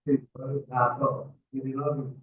Sí, pues, a todo. Y no,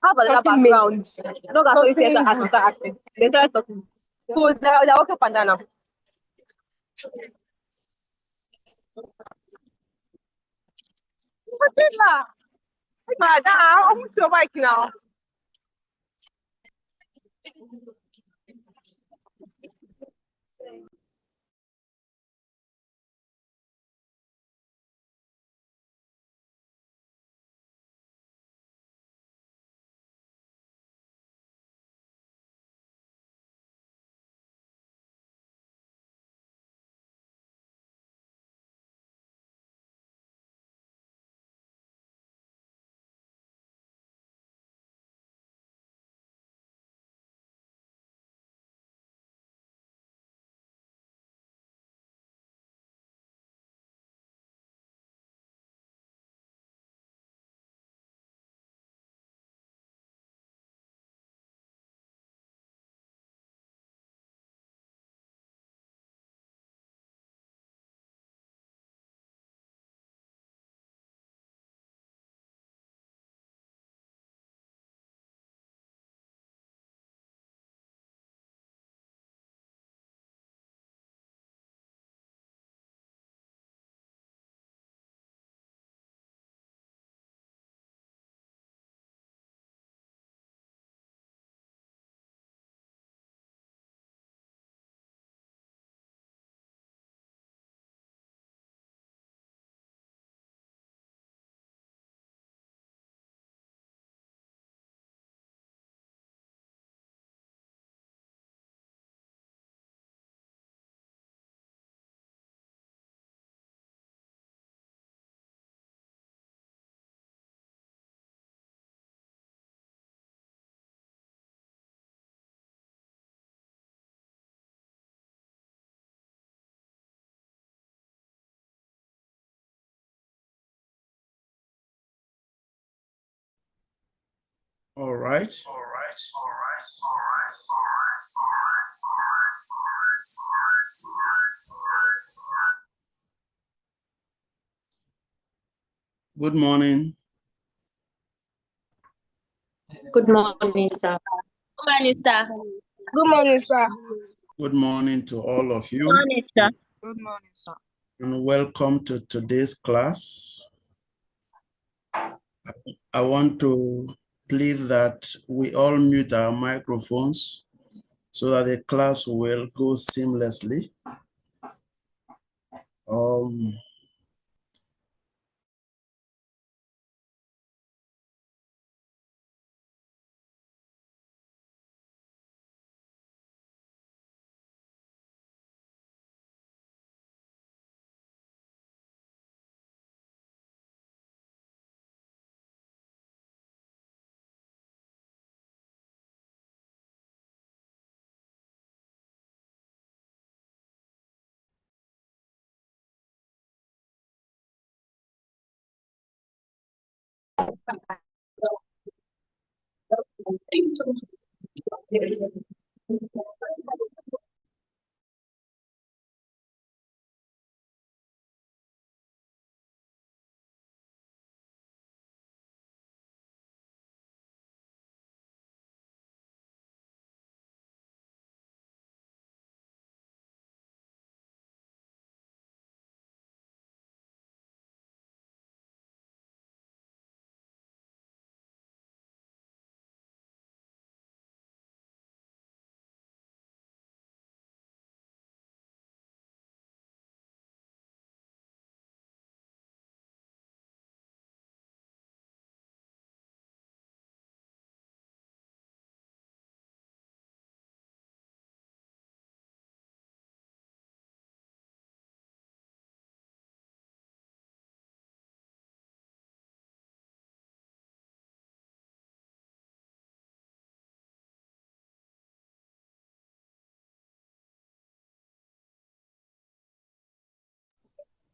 have another background. Not as if you're acting. They start talking. So they're walking up and down now. I'm with your bike now. All right. Good morning. Good morning, sir. Good morning, sir. Good morning, sir. Good morning to all of you. Good morning, sir. Good morning, sir. And welcome to today's class. I want to plead that we all mute our microphones so that the class will go seamlessly.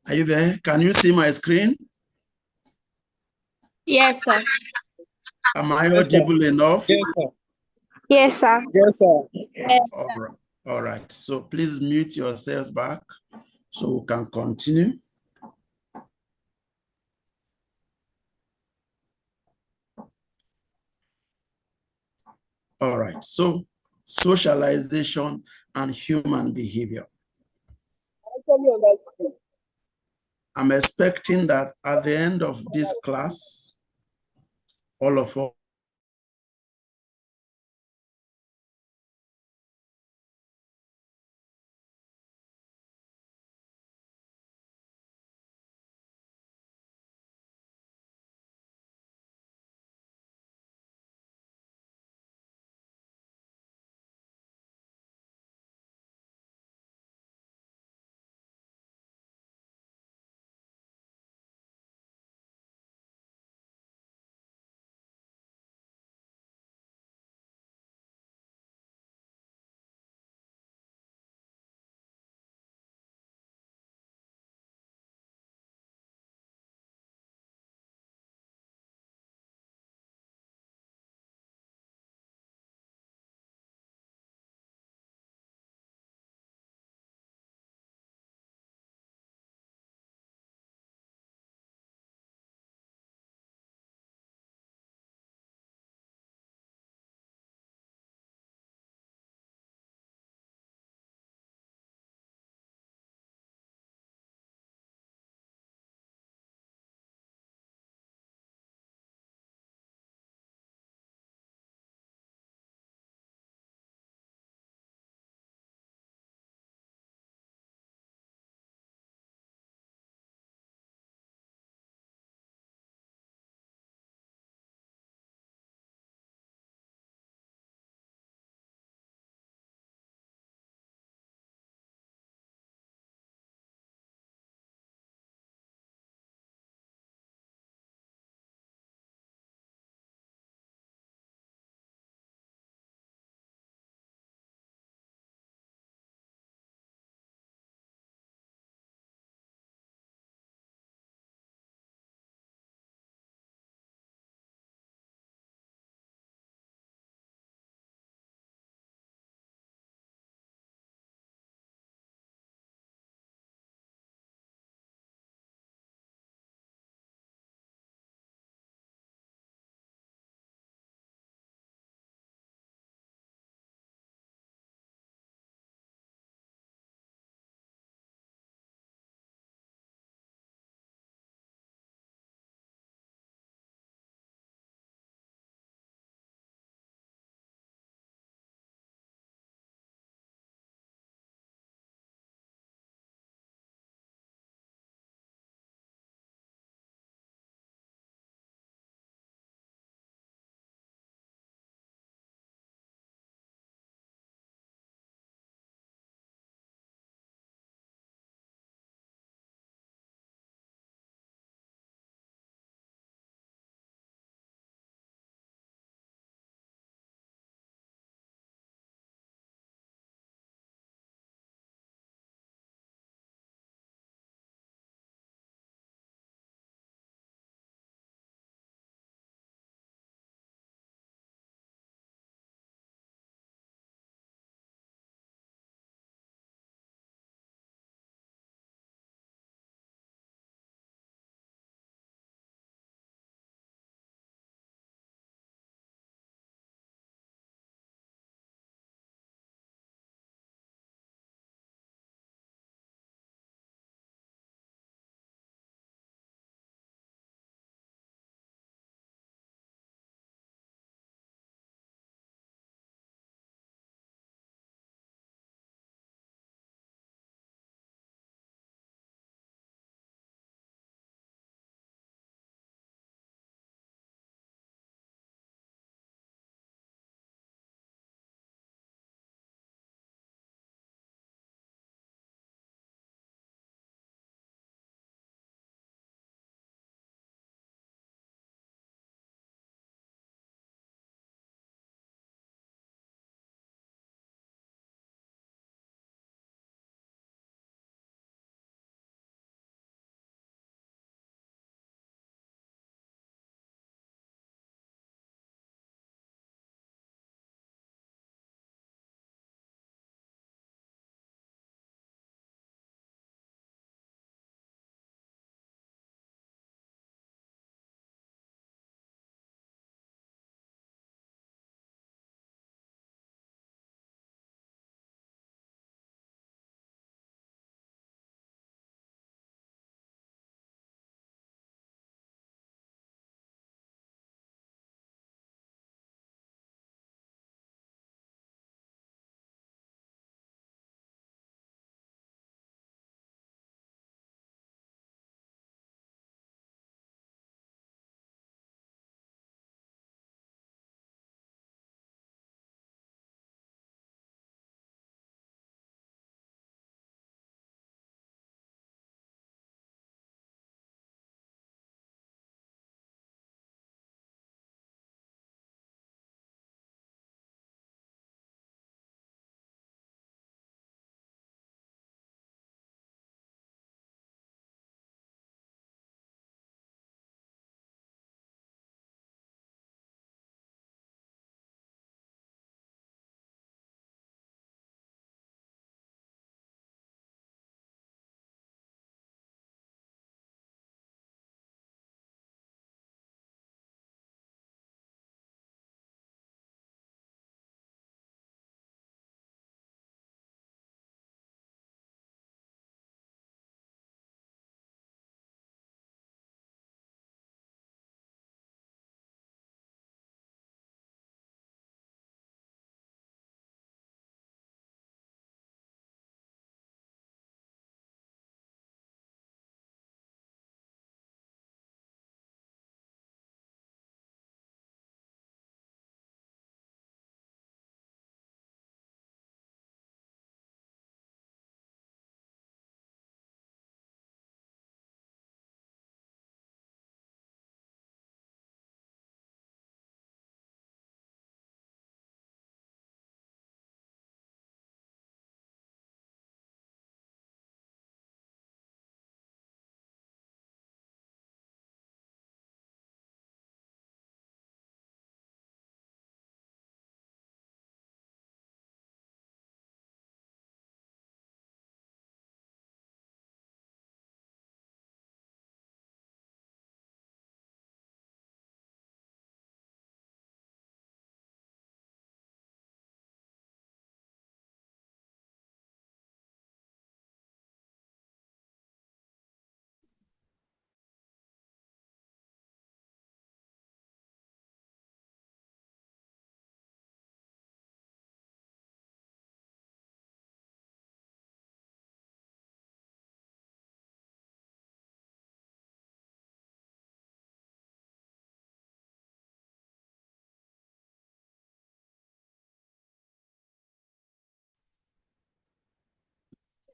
Are you there? Can you see my screen? Yes, sir. Am I audible enough? Yes, sir. Yes, sir. All right. So please mute yourselves back so we can continue. All right, so socialization and human behavior. I'm expecting that at the end of this class, all of us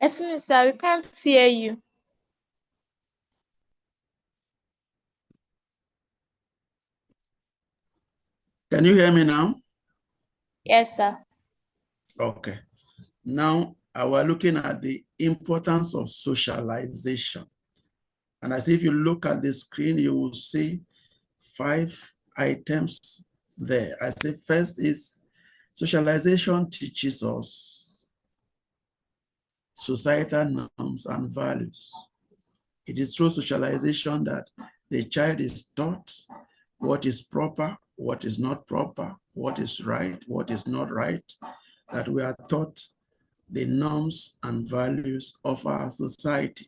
Excuse me, sir, we can't hear you. Can you hear me now? Yes, sir. Okay. Now, we're looking at the importance of socialization. And as if you look at the screen, you will see 5 items there. I say first is socialization teaches us societal norms and values. It is through socialization that the child is taught what is proper, what is not proper, what is right, what is not right, that we are taught the norms and values of our society.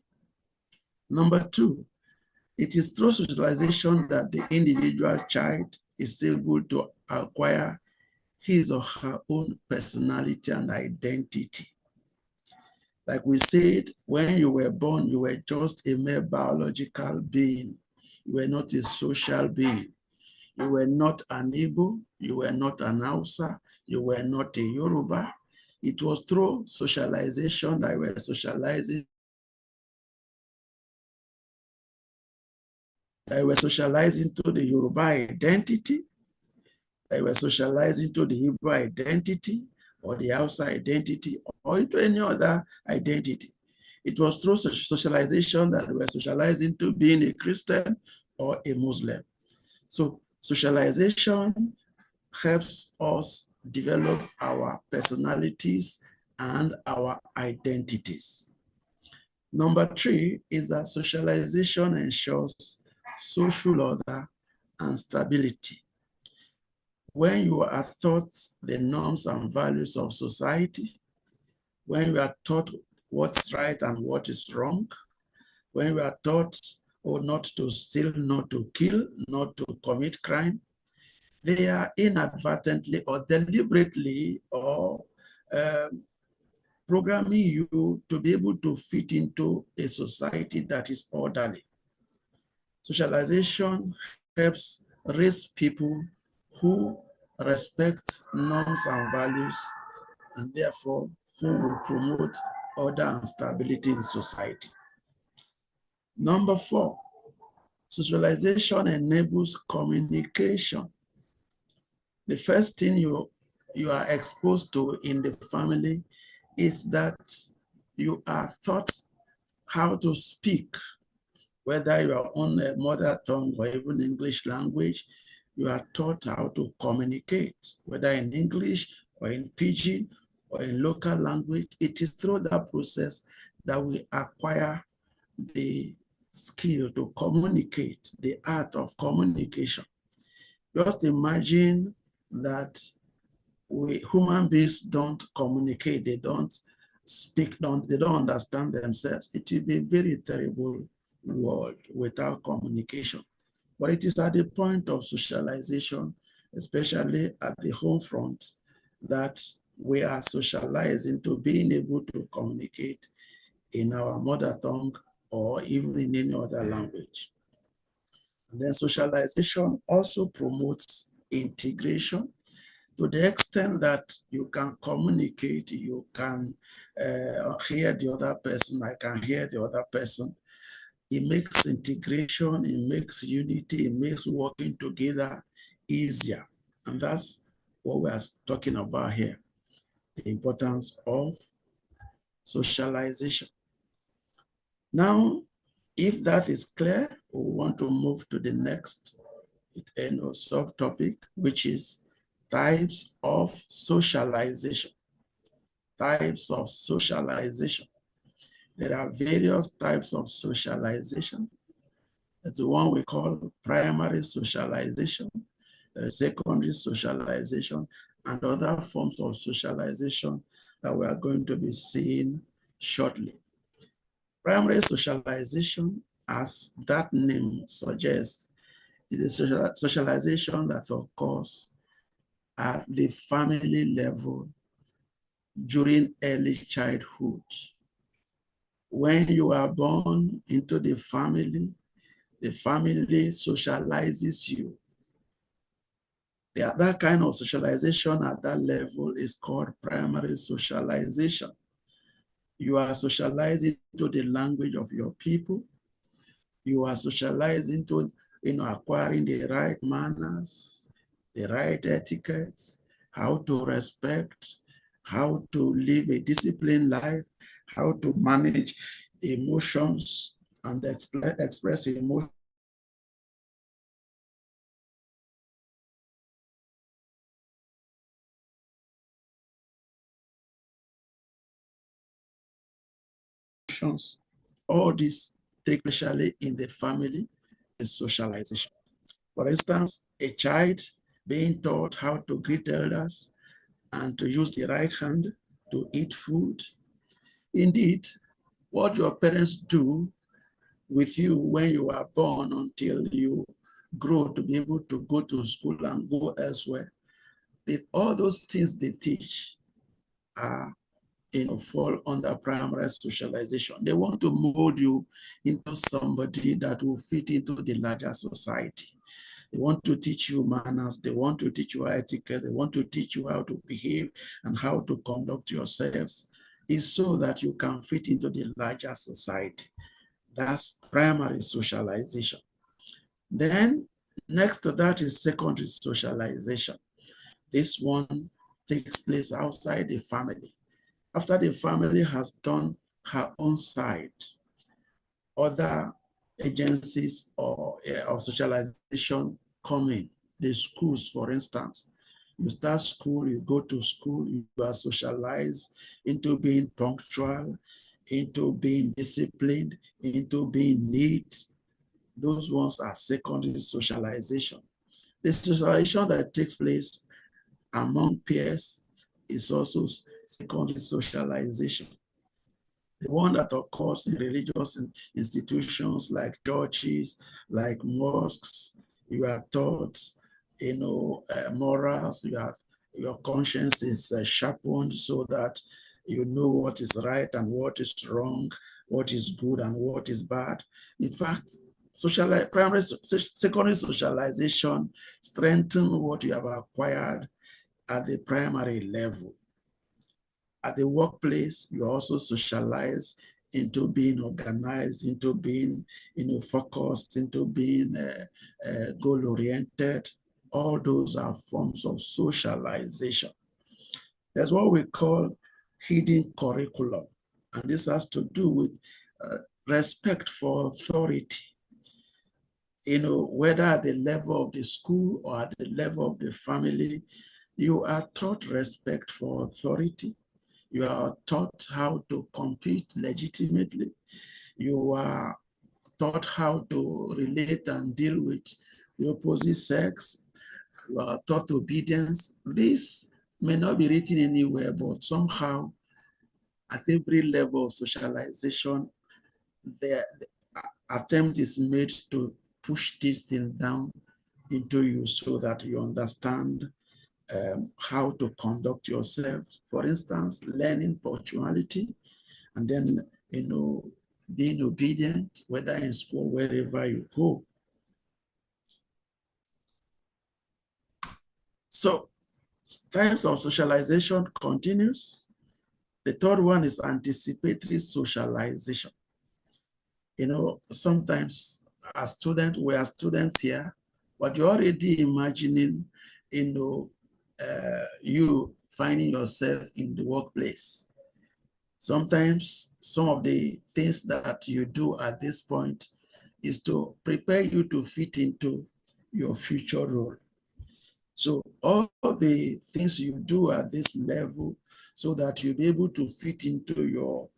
Number 2, it is through socialization that the individual child is able to acquire his or her own personality and identity. Like we said, when you were born, you were just a mere biological being. You were not a social being. You were not an Igbo, you were not an Hausa, you were not a Yoruba. It was through socialization that we were socializing. They were socializing to the Yoruba identity. They were socializing to the Hebrew identity or the Hausa identity or into any other identity. It was through socialization that we were socializing to being a Christian or a Muslim. So socialization helps us develop our personalities and our identities. Number 3 is that socialization ensures social order and stability. When you are taught the norms and values of society, when you are taught what's right and what is wrong, when you are taught not to steal, not to kill, not to commit crime, they are inadvertently or deliberately or programming you to be able to fit into a society that is orderly. Socialization helps raise people who respect norms and values and therefore who will promote order and stability in society. Number 4, socialization enables communication. The first thing you are exposed to in the family is that you are taught how to speak, whether you are on a mother tongue or even English language, you are taught how to communicate, whether in English or in Pidgin or in local language. It is through that process that we acquire the skill to communicate, the art of communication. Just imagine that human beings don't communicate, they don't speak, they don't understand themselves. It will be a very terrible world without communication. But it is at the point of socialization, especially at the home front, that we are socialized into being able to communicate in our mother tongue or even in any other language. And then socialization also promotes integration to the extent that you can communicate, you can hear the other person, I can hear the other person. It makes integration, it makes unity, it makes working together easier. And that's what we are talking about here, the importance of socialization. Now, if that is clear, we want to move to the next subtopic, which is types of socialization. Types of socialization. There are various types of socialization. That's the one we call primary socialization, there is secondary socialization, and other forms of socialization that we are going to be seeing shortly. Primary socialization, as that name suggests, is a socialization that occurs at the family level during early childhood. When you are born into the family socializes you. That kind of socialization at that level is called primary socialization. You are socialized into the language of your people. You are socialized into acquiring the right manners, the right etiquettes, how to respect, how to live a disciplined life, how to manage emotions and express emotions. All this take especially in the family is socialization. For instance, a child being taught how to greet elders and to use the right hand to eat food. Indeed, what your parents do with you when you are born until you grow to be able to go to school and go elsewhere, all those things they teach are fall under primary socialization. They want to mold you into somebody that will fit into the larger society. They want to teach you manners. They want to teach you etiquette. They want to teach you how to behave and how to conduct yourselves. It's so that you can fit into the larger society. That's primary socialization. Then next to that is secondary socialization. This one takes place outside the family. After the family has done her own side, other agencies of socialization come in. The schools, for instance. You start school, you go to school, you are socialized into being punctual, into being disciplined, into being neat. Those ones are secondary socialization. The socialization that takes place among peers is also secondary socialization. The one that occurs in religious institutions like churches, like mosques, you are taught, morals, your conscience is sharpened so that you know what is right and what is wrong, what is good and what is bad. In fact, secondary socialization strengthens what you have acquired at the primary level. At the workplace, you also socialize into being organized, into being focused, into being goal-oriented. All those are forms of socialization. That's what we call hidden curriculum. And this has to do with respect for authority. Whether at the level of the school or at the level of the family, you are taught respect for authority. You are taught how to compete legitimately. You are taught how to relate and deal with the opposite sex. You are taught obedience. This may not be written anywhere, but somehow at every level of socialization, the attempt is made to push this thing down into you so that you understand how to conduct yourself. For instance, learning punctuality, and then, being obedient, whether in school, wherever you go. So, types of socialization continues. The third one is anticipatory socialization. Sometimes as students, we are students here, but you're already imagining, you finding yourself in the workplace. Sometimes some of the things that you do at this point is to prepare you to fit into your future role. So all the things you do at this level so that you'll be able to fit into your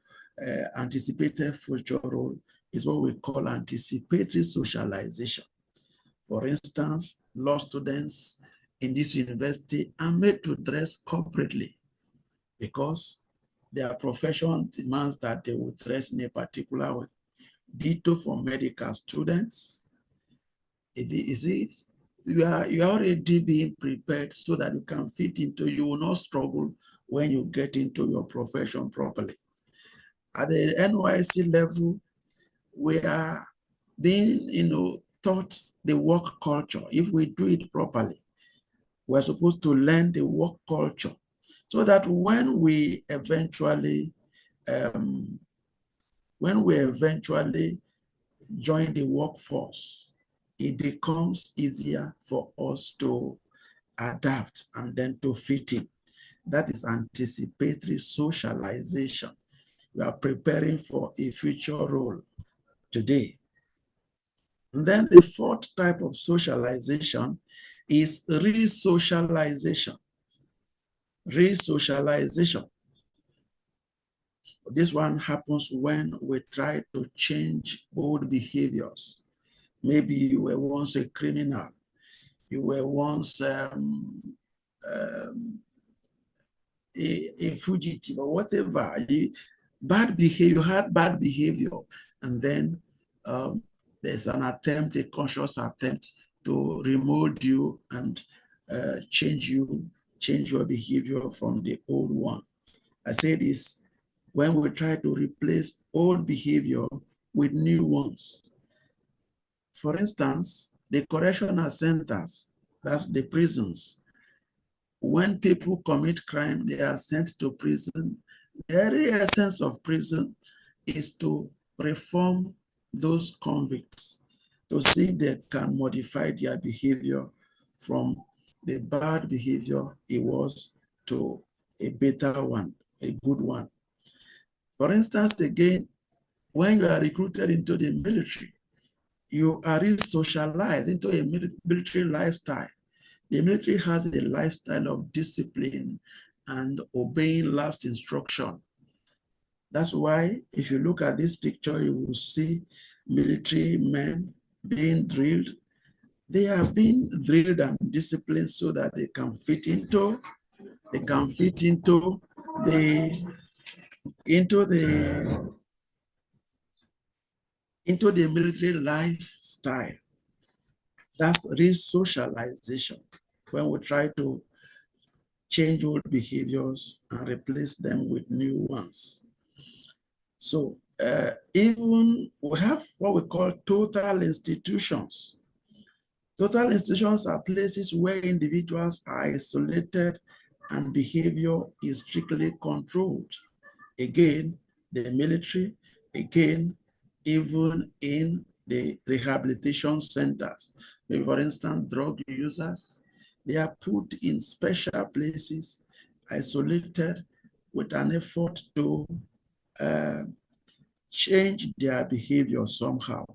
anticipated future role is what we call anticipatory socialization. For instance, law students in this university are made to dress corporately because their profession demands that they will dress in a particular way. Ditto for medical students. You are already being prepared so that you can fit into, you will not struggle when you get into your profession properly. At the NYC level, we are being, taught the work culture. If we do it properly, we're supposed to learn the work culture so that when we eventually when we eventually join the workforce, it becomes easier for us to adapt and then to fit in. That is anticipatory socialization. We are preparing for a future role today. And then the fourth type of socialization is re-socialization. Re-socialization. This one happens when we try to change old behaviors. Maybe you were once a criminal. You were once a fugitive or whatever. Bad behavior, you had bad behavior, and then there's an attempt, a conscious attempt to remold you and change your behavior from the old one. I say this when we try to replace old behavior with new ones. For instance, the correctional centers, that's the prisons. When people commit crime, they are sent to prison. The very essence of prison is to reform those convicts, to see if they can modify their behavior from the bad behavior it was to a better one, a good one. For instance, again, when you are recruited into the military, you are re-socialized into a military lifestyle. The military has a lifestyle of discipline and obeying last instruction. That's why if you look at this picture, you will see military men being drilled. They are being drilled and disciplined so that they can fit into the military lifestyle. That's re-socialization, when we try to change old behaviors and replace them with new ones. So even we have what we call total institutions. Total institutions are places where individuals are isolated and behavior is strictly controlled. Again, the military, again, even in the rehabilitation centers. Maybe, for instance, drug users, they are put in special places, isolated, with an effort to change their behavior somehow.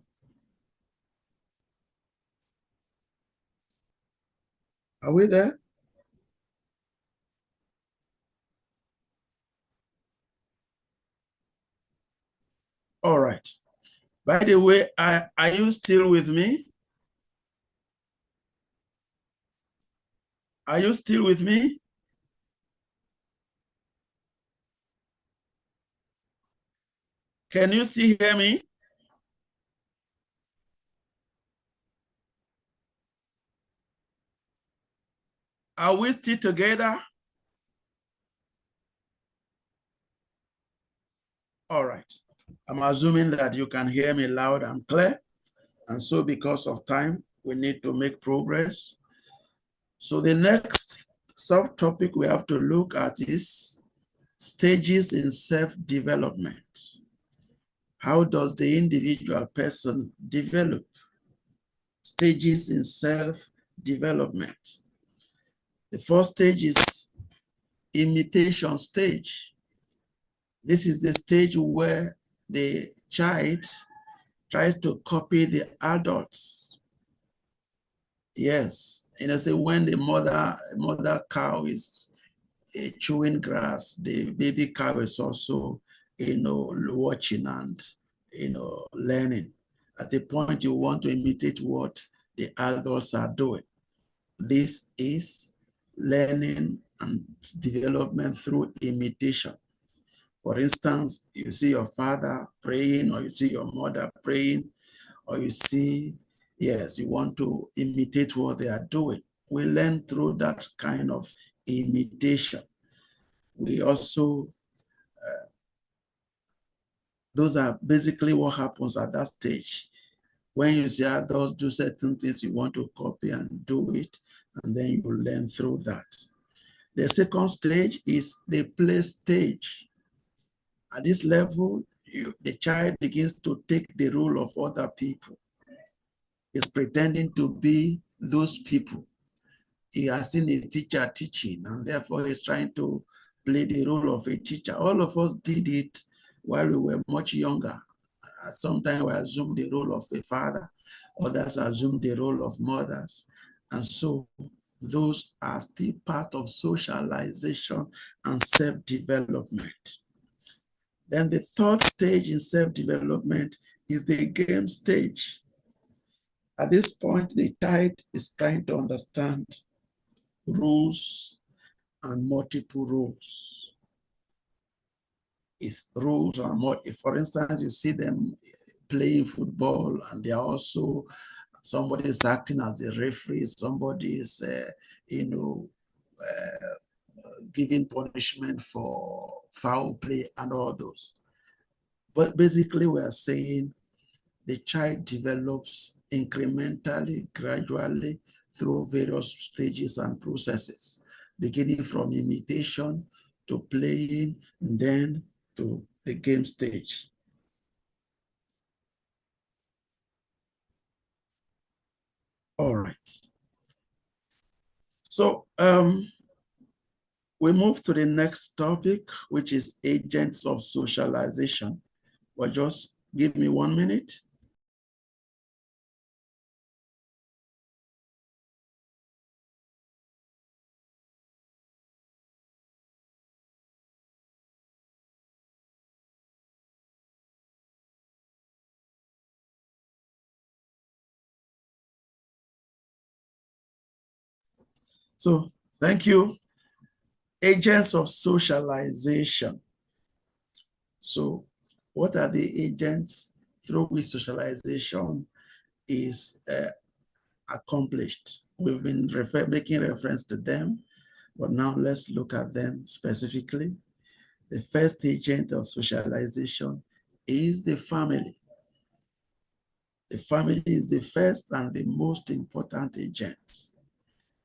Are we there? All right. By the way, are you still with me? Are you still with me? Can you still hear me? Are we still together? All right. I'm assuming that you can hear me loud and clear. And so because of time, we need to make progress. So the next subtopic we have to look at is stages in self-development. How does the individual person develop? Stages in self-development. The first stage is imitation stage. This is the stage where the child tries to copy the adults. Yes, say when the mother cow is chewing grass, the baby cow is also, watching and, learning. At the point you want to imitate what the adults are doing. This is learning and development through imitation. For instance, you see your father praying, or you see your mother praying, or you see, yes, you want to imitate what they are doing. We learn through that kind of imitation. We also, those are basically what happens at that stage. When you see adults do certain things, you want to copy and do it, and then you learn through that. The second stage is the play stage. At this level, the child begins to take the role of other people. He's pretending to be those people. He has seen a teacher teaching, and therefore he's trying to play the role of a teacher. All of us did it while we were much younger. Sometimes we assume the role of a father, others assume the role of mothers. And so those are still part of socialization and self-development. Then the third stage in self-development is the game stage. At this point, the child is trying to understand rules and multiple rules. It's rules and more. For instance, you see them playing football, and they are also, somebody is acting as a referee, somebody is, giving punishment for foul play and all those. But basically, we are saying the child develops incrementally, gradually through various stages and processes, beginning from imitation to playing, and then to the game stage. All right. So we move to the next topic, which is agents of socialization. Well, just give me 1 minute. So thank you. Agents of socialization. So what are the agents through which socialization is accomplished? We've been making reference to them, but now let's look at them specifically. The first agent of socialization is the family. The family is the first and the most important agent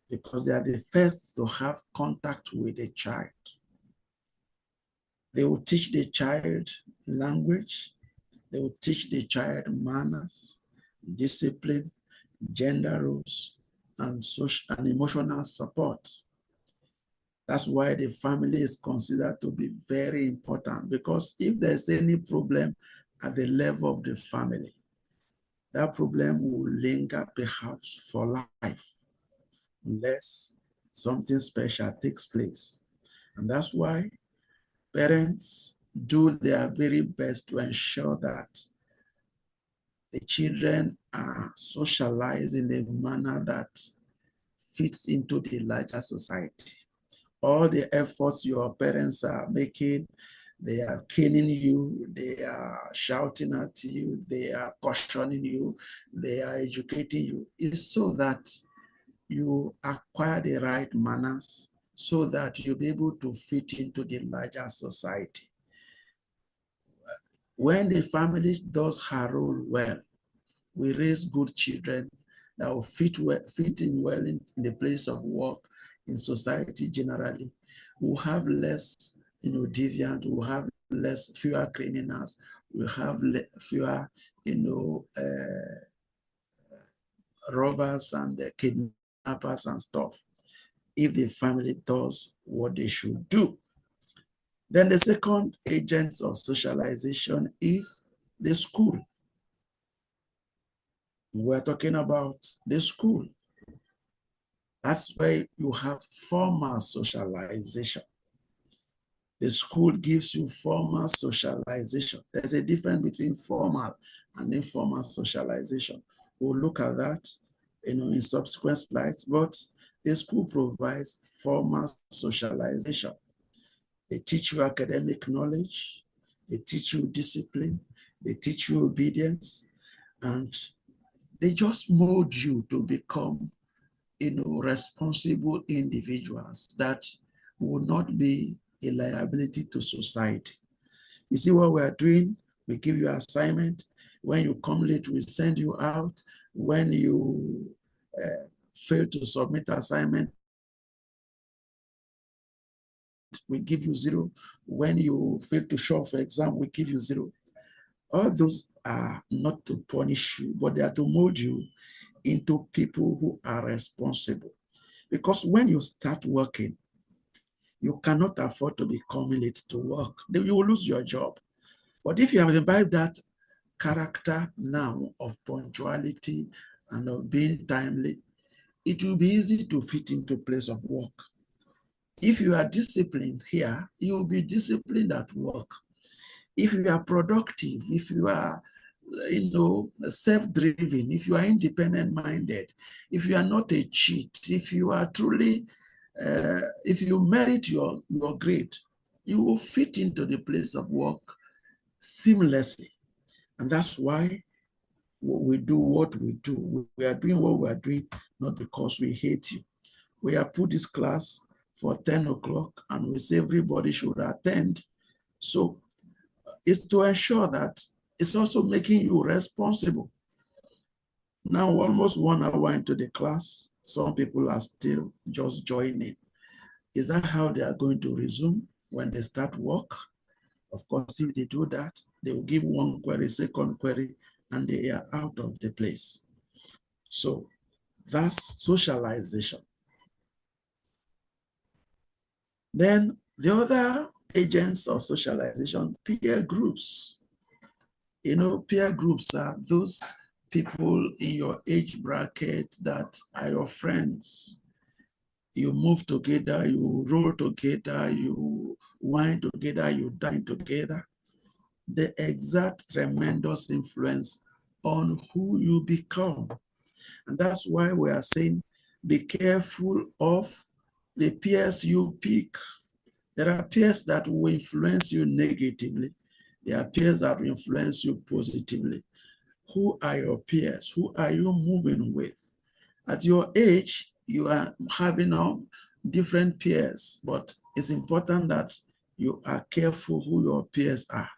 because they are the first to have contact with the child. They will teach the child language. They will teach the child manners, discipline, gender roles, and social and emotional support. That's why the family is considered to be very important, because if there's any problem at the level of the family, that problem will linger perhaps for life unless something special takes place. And that's why parents do their very best to ensure that the children are socialized in a manner that fits into the larger society. All the efforts your parents are making, they are caning you, they are shouting at you, they are cautioning you, they are educating you, is so that you acquire the right manners so that you'll be able to fit into the larger society. When the family does her role well, we raise good children that will fit in well in the place of work, in society generally. We'll have less, deviant, we'll have fewer criminals, we'll have fewer, robbers and kidnappers and stuff, if the family does what they should do. Then the second agent of socialization is the school. We're talking about the school. That's where you have formal socialization. The school gives you formal socialization. There's a difference between formal and informal socialization. We'll look at that, in subsequent slides, but the school provides formal socialization. They teach you academic knowledge, they teach you discipline, they teach you obedience, and they just mold you to become, responsible individuals that will not be a liability to society. You see what we are doing? We give you assignment. When you come late, we send you out. When you fail to submit assignment, we give you 0. When you fail to show up for exam, we give you 0. All those are not to punish you, but they are to mold you into people who are responsible. Because when you start working, you cannot afford to be coming late to work. Then you will lose your job. But if you have imbibed that character now of punctuality and of being timely, it will be easy to fit into place of work. If you are disciplined here, you will be disciplined at work. If you are productive, if you are, self-driven, if you are independent-minded, if you are not a cheat, if you are truly, if you merit your grade, you will fit into the place of work seamlessly. And that's why we do what we do. We are doing what we are doing, not because we hate you. We have put this class for 10 o'clock and we say everybody should attend. So it's to ensure that it's also making you responsible. Now, almost 1 hour into the class, some people are still just joining. Is that how they are going to resume when they start work? Of course, if they do that, they will give one query, second query, and they are out of the place. So that's socialization. Then the other agents of socialization, peer groups. Peer groups are those people in your age bracket that are your friends. You move together, you roll together, you wine together, you dine together. They exert tremendous influence on who you become. And that's why we are saying, be careful of the peers you pick. There are peers that will influence you negatively. There are peers that will influence you positively. Who are your peers? Who are you moving with? At your age, you are having different peers, but it's important that you are careful who your peers are.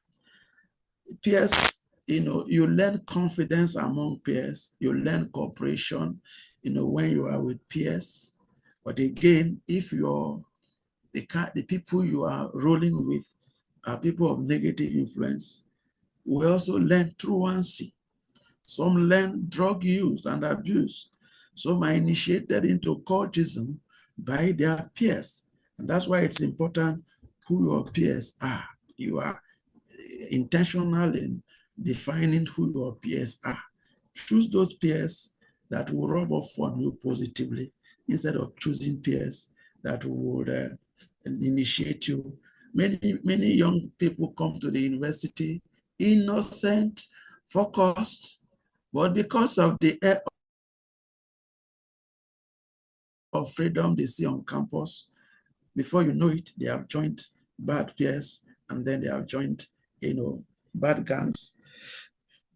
Peers, you learn confidence among peers, you learn cooperation, when you are with peers. But again, if the people you are rolling with are people of negative influence, we also learn truancy. Some learn drug use and abuse. Some are initiated into cultism by their peers. And that's why it's important who your peers are. You are intentional in defining who your peers are. Choose those peers that will rub off on you positively instead of choosing peers that would initiate you. Many young people come to the university innocent, focused, but because of the air of freedom they see on campus, before you know it, they have joined bad peers, and then they have joined, bad gangs,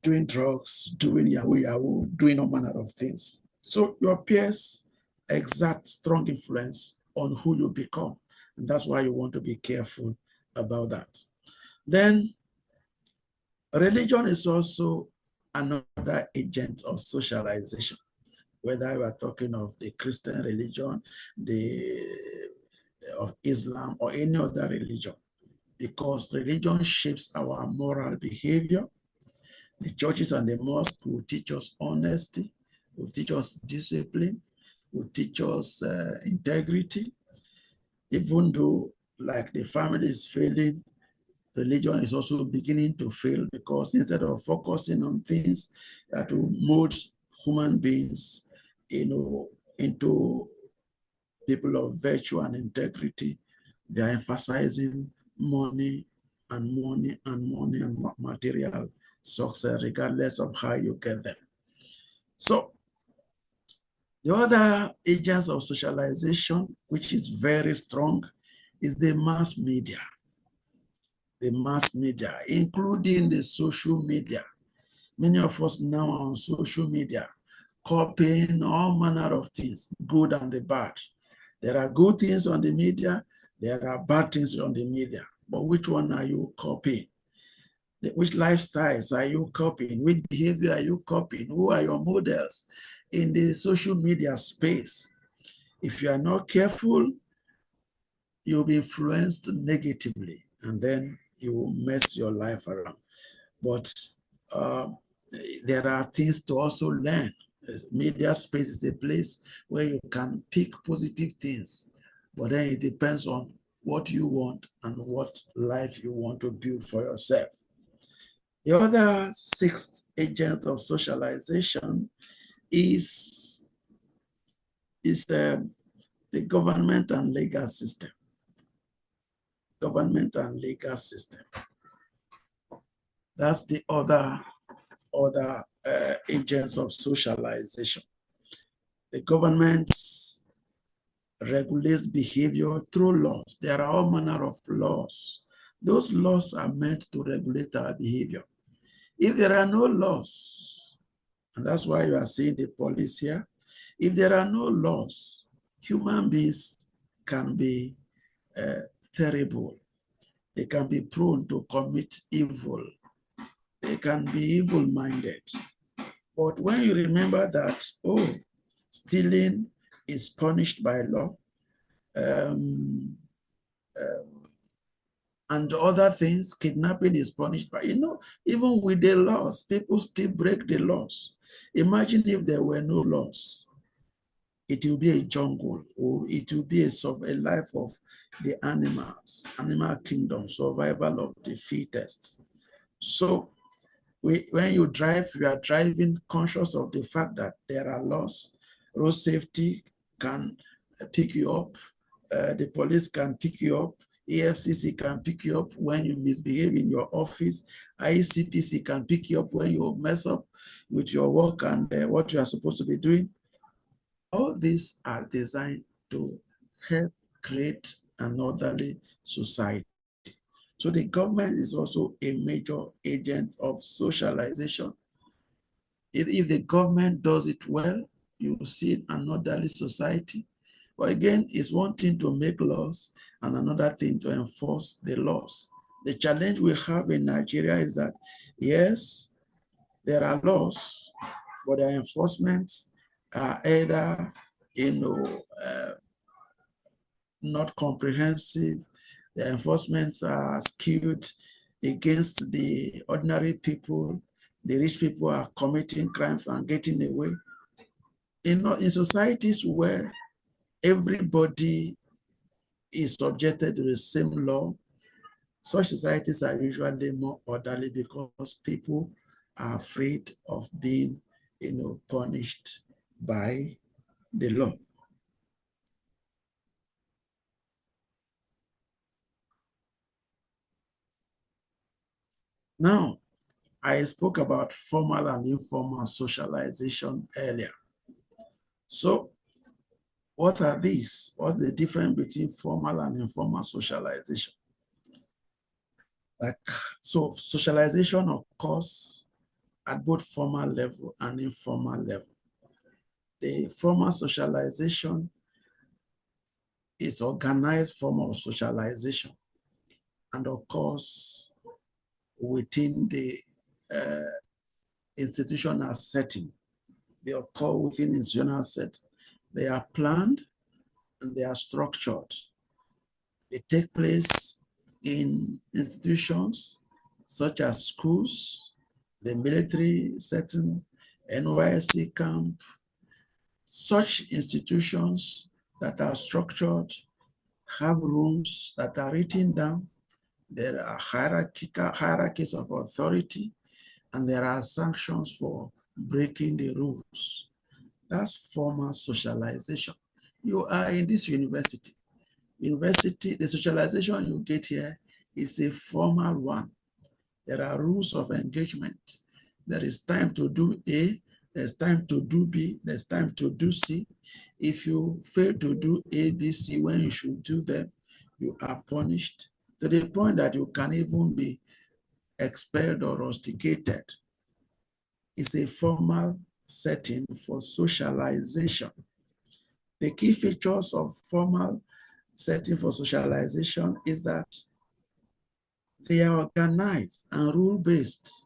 doing drugs, doing yahoo, doing all manner of things. So your peers exert strong influence on who you become. And that's why you want to be careful about that. Then religion is also another agent of socialization, whether you are talking of the Christian religion, of Islam, or any other religion, because religion shapes our moral behavior. The churches and the mosques will teach us honesty, will teach us discipline, will teach us integrity. Even though, like, the family is failing, religion is also beginning to fail, because instead of focusing on things that will mold human beings, into people of virtue and integrity, they are emphasizing money and money and money and material success, regardless of how you get them. So the other agents of socialization, which is very strong, is the mass media. The mass media, including the social media. Many of us now are on social media, copying all manner of things, good and the bad. There are good things on the media, there are bad things on the media, but which one are you copying? Which lifestyles are you copying? Which behavior are you copying? Who are your models in the social media space? If you are not careful, you'll be influenced negatively, and then you will mess your life around. But there are things to also learn. Media space is a place where you can pick positive things, but then it depends on what you want and what life you want to build for yourself. The other 6 agents of socialization is the government and legal system. Government and legal system. That's the other agents of socialization. The government regulates behavior through laws. There are all manner of laws. Those laws are meant to regulate our behavior. If there are no laws, and that's why you are seeing the police here, if there are no laws, human beings can be terrible. They can be prone to commit evil. They can be evil-minded. But when you remember that, stealing is punished by law, and other things, kidnapping is punished by, even with the laws, people still break the laws. Imagine if there were no laws. It will be a jungle, or it will be a life of the animals, animal kingdom, survival of the fittest. So when you drive, you are driving conscious of the fact that there are laws. Road safety can pick you up. The police can pick you up. EFCC can pick you up when you misbehave in your office. ICPC can pick you up when you mess up with your work and what you are supposed to be doing. All these are designed to help create an orderly society. So the government is also a major agent of socialization. If the government does it well, you will see an orderly society. But again, it's one thing to make laws and another thing to enforce the laws. The challenge we have in Nigeria is that, yes, there are laws, but their enforcement are either, not comprehensive. The enforcements are skewed against the ordinary people. The rich people are committing crimes and getting away. In societies where everybody is subjected to the same law, such societies are usually more orderly because people are afraid of being, punished by the law. Now, I spoke about formal and informal socialization earlier. So, what are these? What's the difference between formal and informal socialization? So socialization occurs at both formal level and informal level. The formal socialization is organized form of socialization and occurs within the institutional setting. They occur within institutional setting. They are planned and they are structured. They take place in institutions such as schools, the military setting, NYSC camp. Such institutions that are structured have rules that are written down. There are hierarchies of authority, and there are sanctions for breaking the rules. That's formal socialization. You are in this university. The socialization you get here is a formal one. There are rules of engagement. There is time to do A, there's time to do B, there's time to do C. If you fail to do A, B, C when you should do them, you are punished to the point that you can even be expelled or rusticated. It's a formal setting for socialization. The key features of formal setting for socialization is that they are organized and rule-based,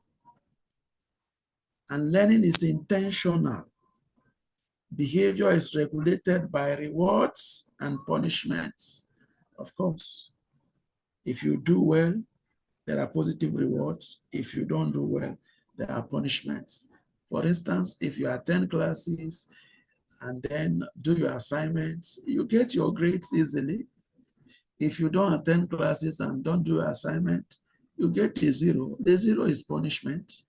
and learning is intentional. Behavior is regulated by rewards and punishments. Of course, if you do well, there are positive rewards. If you don't do well, there are punishments. For instance, if you attend classes and then do your assignments, you get your grades easily. If you don't attend classes and don't do your assignment, you get a zero. The zero is punishment.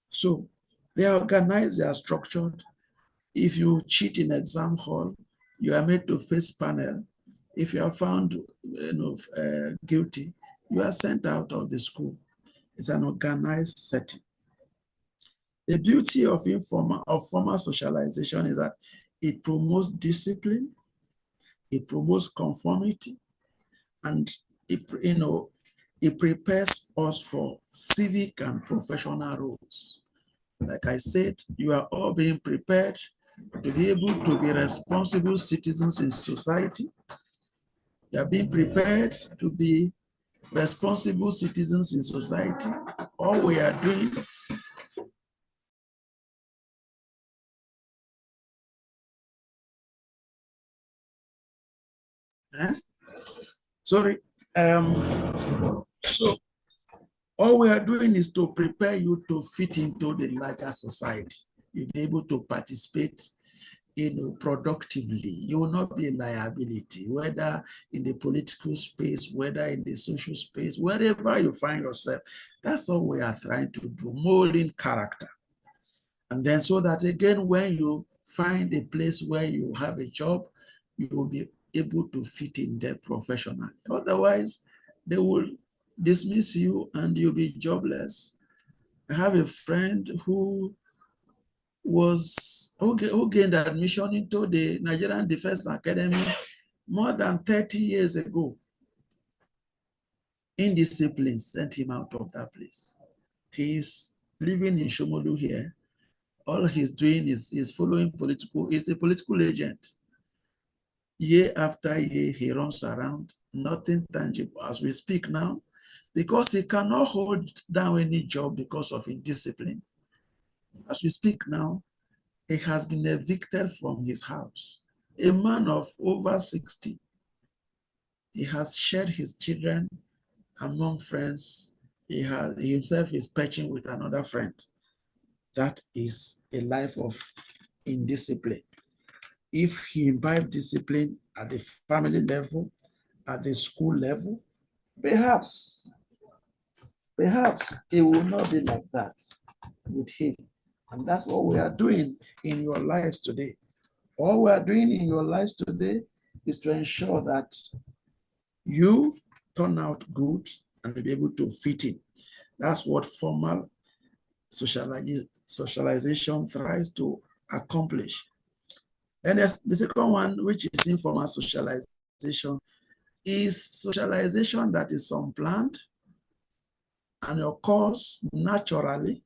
So they are organized, they are structured. If you cheat in exam hall, you are made to face panel. If you are found guilty, you are sent out of the school. It's an organized setting. The beauty of formal socialization is that it promotes discipline, it promotes conformity, and it prepares us for civic and professional roles. Like I said, you are all being prepared to be able to be responsible citizens in society. You are being prepared to be responsible citizens in society. All we are doing sorry. So all we are doing is to prepare you to fit into the larger society. You'll be able to participate productively. You will not be a liability, whether in the political space, whether in the social space, wherever you find yourself. That's all we are trying to do, molding character. And then so that again, when you find a place where you have a job, you will be able to fit in there professionally. Otherwise, they will dismiss you and you'll be jobless. I have a friend who gained admission into the Nigerian Defense Academy more than 30 years ago. Indiscipline sent him out of that place. He's living in Shomolu here. All he's doing is following he's a political agent. Year after year, he runs around, nothing tangible as we speak now, because he cannot hold down any job because of indiscipline. As we speak now, he has been evicted from his house. A man of over 60. He has shared his children among friends. He himself is perching with another friend. That is a life of indiscipline. If he imbibed discipline at the family level, at the school level, perhaps it will not be like that with him. And that's what we are doing in your lives today. All we are doing in your lives today is to ensure that you turn out good and be able to fit in. That's what formal socialization tries to accomplish. And the second one, which is informal socialization, is socialization that is unplanned and occurs naturally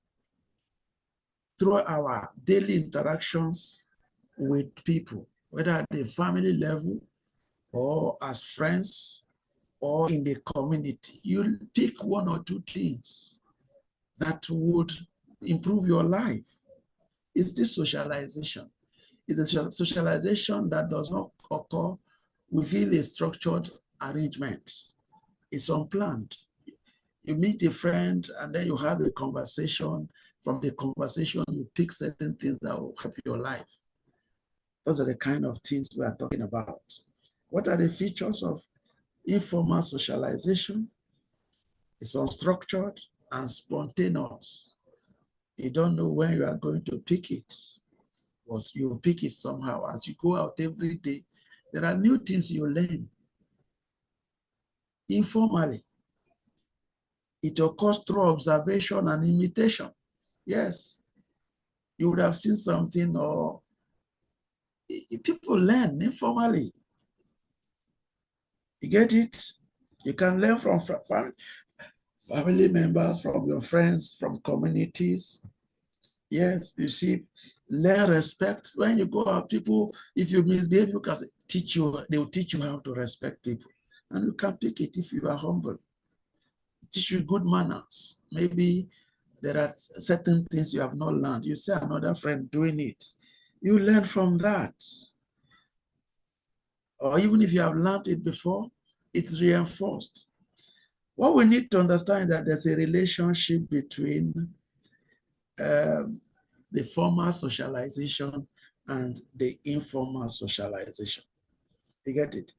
through our daily interactions with people, whether at the family level or as friends or in the community. You pick one or two things that would improve your life. It's this socialization. It's a socialization that does not occur within a structured arrangement. It's unplanned. You meet a friend and then you have a conversation. From the conversation, you pick certain things that will help your life. Those are the kind of things we are talking about. What are the features of informal socialization? It's unstructured and spontaneous. You don't know when you are going to pick it, but you pick it somehow. As you go out every day, there are new things you learn. Informally, it occurs through observation and imitation. Yes, you would have seen something, or people learn informally. You get it? You can learn from family members, from your friends, from communities. Yes, you see, learn respect. When you go out, people, if you misbehave, you can teach you, they will teach you how to respect people. And you can pick it if you are humble. Teach you good manners. Maybe there are certain things you have not learned. You see another friend doing it. You learn from that. or even if you have learned it before, it's reinforced. What we need to understand is that there's a relationship between the formal socialization and the informal socialization. You get it?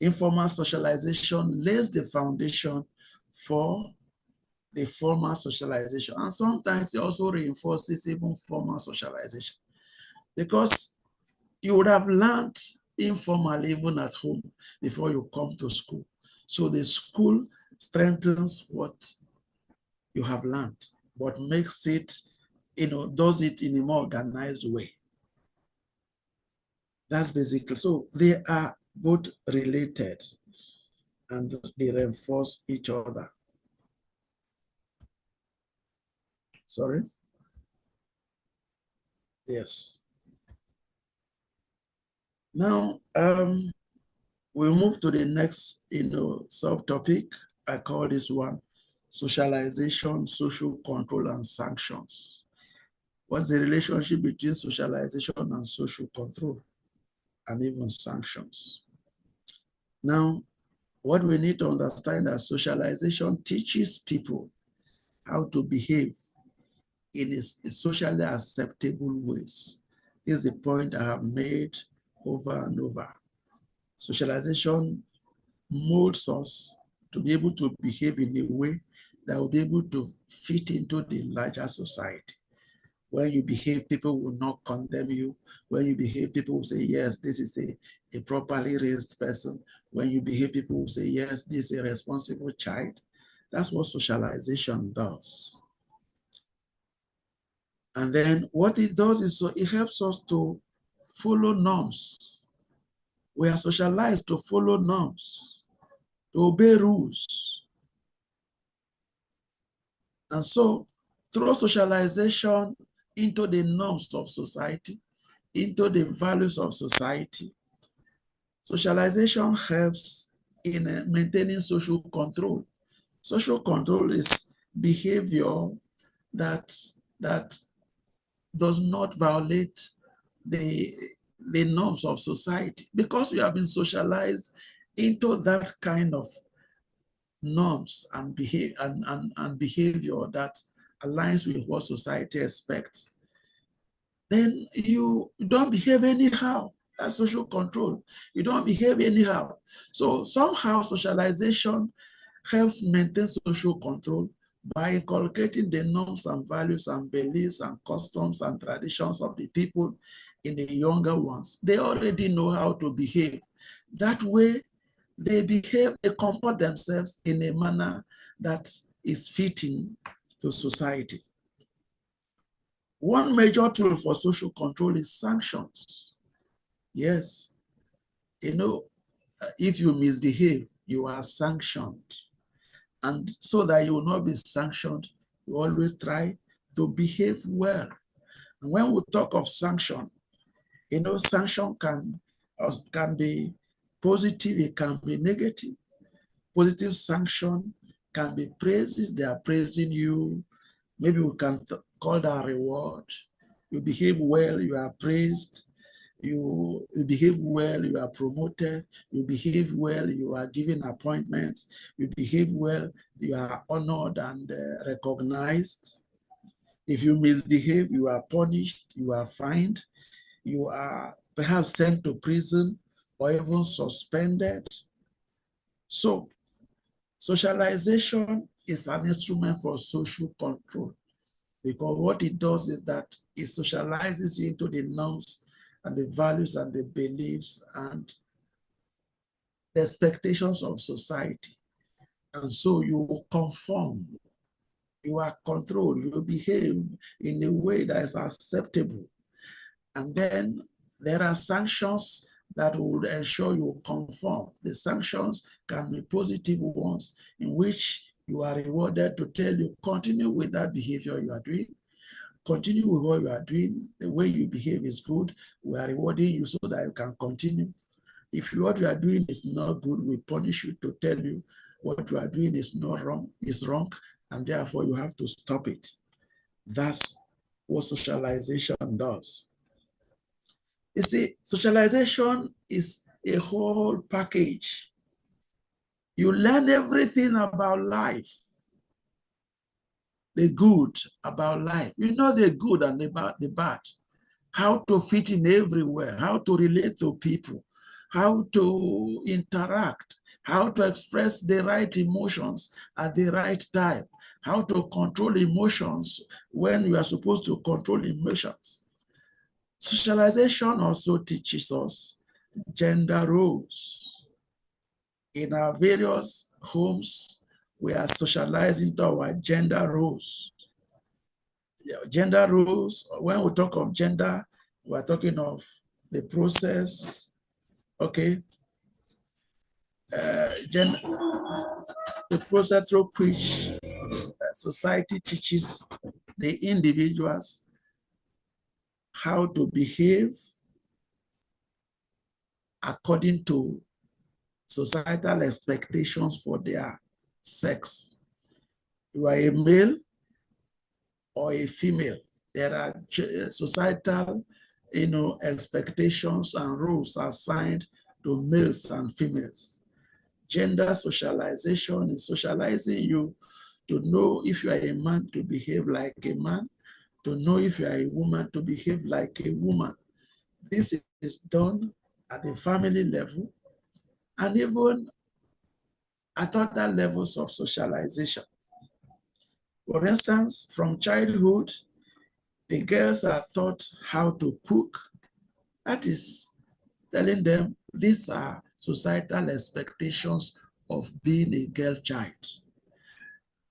Informal socialization lays the foundation for the formal socialization. And sometimes it also reinforces even formal socialization, because you would have learned informally even at home before you come to school. So the school strengthens what you have learned, but makes it, does it in a more organized way. That's basically, so they are both related and they reinforce each other. Sorry? Yes. Now, we move to the next, subtopic. I call this one socialization, social control, and sanctions. What's the relationship between socialization and social control, and even sanctions? Now, what we need to understand is socialization teaches people how to behave in socially acceptable ways. This is the point I have made over and over. Socialization molds us to be able to behave in a way that will be able to fit into the larger society. When you behave, people will not condemn you. When you behave, people will say, yes, this is a properly raised person. When you behave, people will say, yes, this is a responsible child. That's what socialization does. And then what it does is, so it helps us to follow norms. We are socialized to follow norms, to obey rules. And so through socialization into the norms of society, into the values of society, socialization helps in maintaining social control. Social control is behavior that does not violate the norms of society, because we have been socialized into that kind of norms and behavior that aligns with what society expects. Then you don't behave anyhow. That's social control. You don't behave anyhow. So somehow socialization helps maintain social control by inculcating the norms and values and beliefs and customs and traditions of the people in the younger ones. They already know how to behave. That way, they comport themselves in a manner that is fitting to society. One major tool for social control is sanctions. Yes, if you misbehave, you are sanctioned. And so that you will not be sanctioned, you always try to behave well. And when we talk of sanction, sanction can be positive, it can be negative. Positive sanction can be praises, they are praising you. Maybe we can call that reward. You behave well, you are praised. You behave well, you are promoted. You behave well, you are given appointments. You behave well, you are honored and recognized. If you misbehave, you are punished, you are fined, you are perhaps sent to prison or even suspended. So, socialization is an instrument for social control, because what it does is that it socializes you into the norms and the values and the beliefs and the expectations of society. And so you conform, you are controlled, you behave in a way that is acceptable. And then there are sanctions that will ensure you conform. The sanctions can be positive ones in which you are rewarded to tell you, continue with that behavior you are doing. Continue with what you are doing. The way you behave is good. We are rewarding you so that you can continue. If what you are doing is not good, we punish you to tell you what you are doing is not wrong, is wrong, and therefore you have to stop it. That's what socialization does. You see, socialization is a whole package. You learn everything about life, the good about life. You know the good and about the bad, how to fit in everywhere, how to relate to people, how to interact, how to express the right emotions at the right time, how to control emotions when you are supposed to control emotions. Socialization also teaches us gender roles. In our various homes, we are socializing to our gender roles. Gender roles, when we talk of gender, we're talking of the process, okay? The process through which society teaches the individuals how to behave according to societal expectations for their sex. You are a male or a female. There are societal, expectations and rules assigned to males and females. Gender socialization is socializing you to know if you are a man to behave like a man, to know if you are a woman to behave like a woman. This is done at the family level and even at other levels of socialization. For instance, from childhood, the girls are taught how to cook. That is telling them these are societal expectations of being a girl child.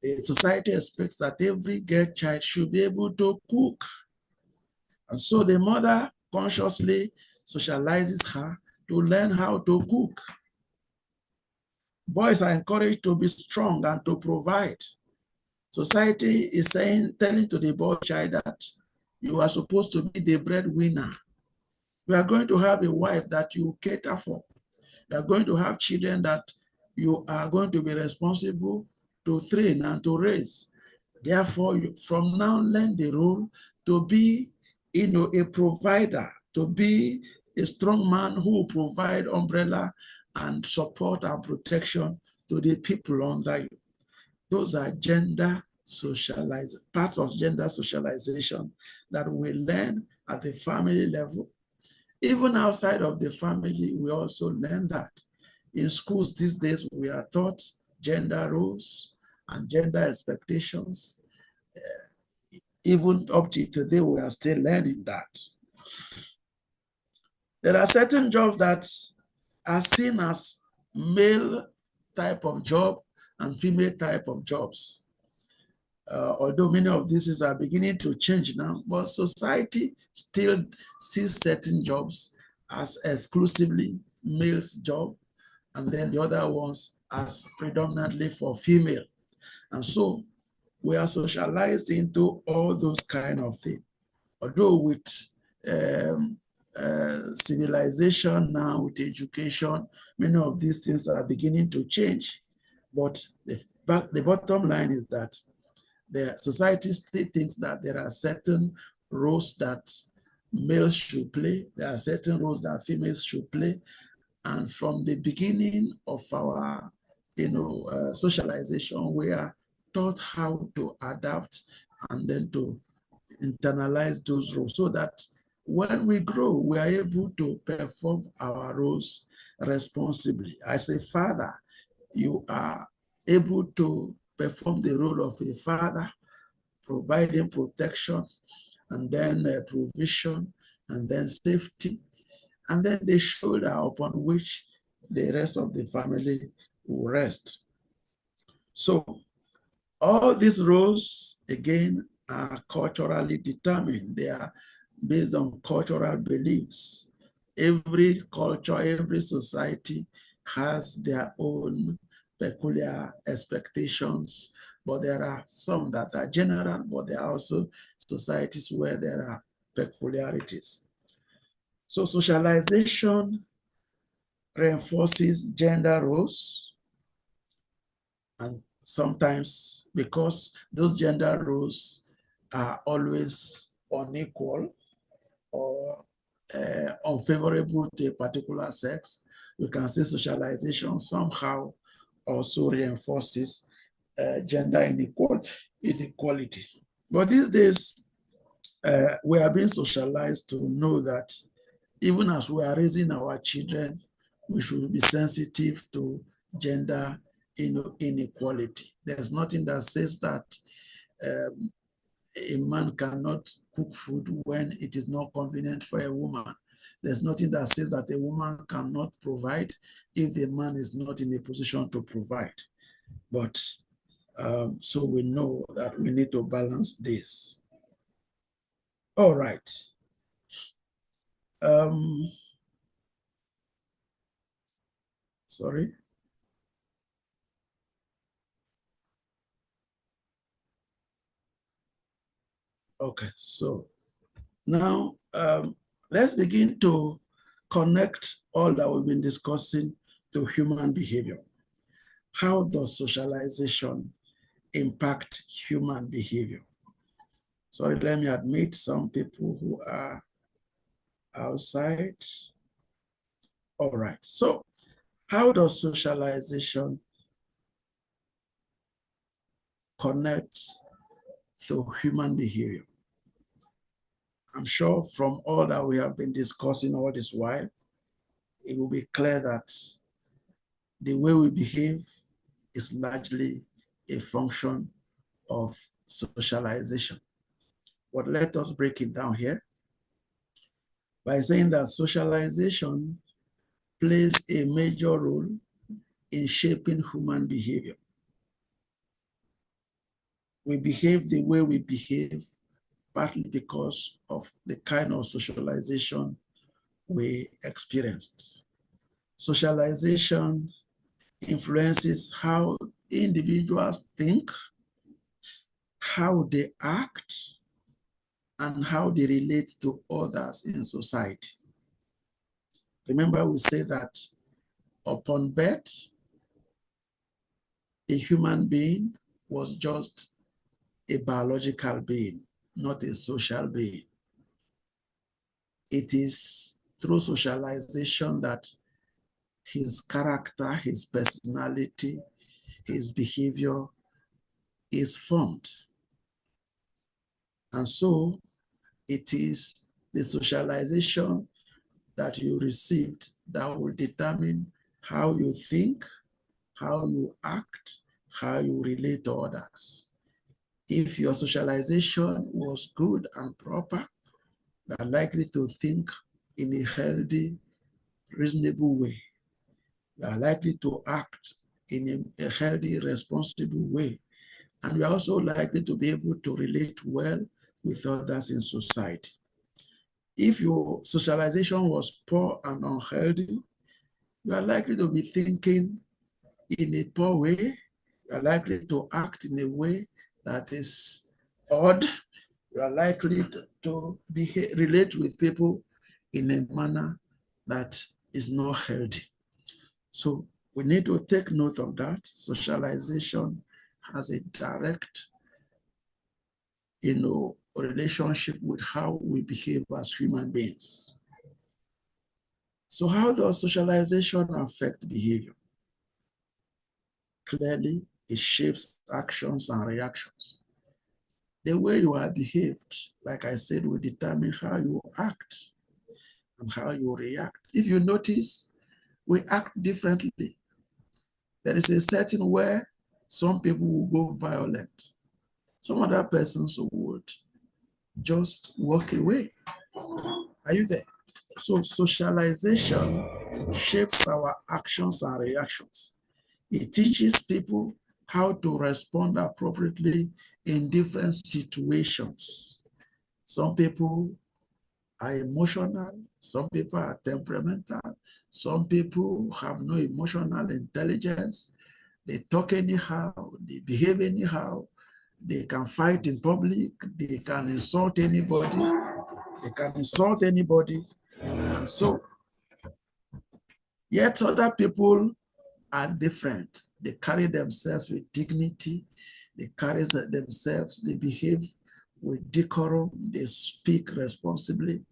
The society expects that every girl child should be able to cook. And so the mother consciously socializes her to learn how to cook. Boys are encouraged to be strong and to provide. Society is telling to the boy child that you are supposed to be the breadwinner. You are going to have a wife that you cater for. You are going to have children that you are going to be responsible to train and to raise. Therefore, you from now learn the role to be, a provider, to be a strong man who will provide umbrella and support and protection to the people under you. Those are parts of gender socialization that we learn at the family level. Even outside of the family, we also learn that. In schools these days, we are taught gender roles and gender expectations. Even up to today, we are still learning that. There are certain jobs that are seen as male type of job and female type of jobs. Although many of these are beginning to change now, but society still sees certain jobs as exclusively male's job, and then the other ones as predominantly for female. And so we are socialized into all those kind of things. Although with civilization now, with education, many of these things are beginning to change. But the bottom line is that the society still thinks that there are certain roles that males should play, there are certain roles that females should play. And from the beginning of our socialization, we are taught how to adapt and then to internalize those roles so that when we grow, we are able to perform our roles responsibly. As a father, you are able to perform the role of a father, providing protection, and then provision, and then safety, and then the shoulder upon which the rest of the family will rest. So all these roles, again, are culturally determined. They are based on cultural beliefs. Every culture, every society has their own peculiar expectations, but there are some that are general, but there are also societies where there are peculiarities. So socialization reinforces gender roles, and sometimes because those gender roles are always unequal or unfavorable to a particular sex, we can say socialization somehow also reinforces gender inequality. But these days, we are being socialized to know that even as we are raising our children, we should be sensitive to gender inequality. There's nothing that says that a man cannot cook food when it is not convenient for a woman. There's nothing that says that a woman cannot provide if the man is not in a position to provide. But so we know that we need to balance this. All right. Sorry. Okay, so now let's begin to connect all that we've been discussing to human behavior. How does socialization impact human behavior? Sorry, let me admit some people who are outside. All right, so how does socialization connect to human behavior? I'm sure from all that we have been discussing all this while, it will be clear that the way we behave is largely a function of socialization. But let us break it down here by saying that socialization plays a major role in shaping human behavior. We behave the way we behave partly because of the kind of socialization we experienced. Socialization influences how individuals think, how they act, and how they relate to others in society. Remember, we say that upon birth, a human being was just a biological being, not a social being. It is through socialization that his character, his personality, his behavior is formed. And so it is the socialization that you received that will determine how you think, how you act, how you relate to others. If your socialization was good and proper, you are likely to think in a healthy, reasonable way. You are likely to act in a healthy, responsible way. And we are also likely to be able to relate well with others in society. If your socialization was poor and unhealthy, you are likely to be thinking in a poor way. You are likely to act in a way that is odd. You are likely to relate with people in a manner that is not healthy. So we need to take note of that. Socialization has a direct, relationship with how we behave as human beings. So how does socialization affect behavior? Clearly, it shapes actions and reactions. The way you are behaved, like I said, will determine how you act and how you react. If you notice, we act differently. There is a certain where some people will go violent. Some other persons would just walk away. Are you there? So socialization shapes our actions and reactions. It teaches people how to respond appropriately in different situations. Some people are emotional, some people are temperamental, some people have no emotional intelligence. They talk anyhow, they behave anyhow, they can fight in public, they can insult anybody, and so, yet other people are different. They carry themselves with dignity, they behave with decorum, they speak responsibly.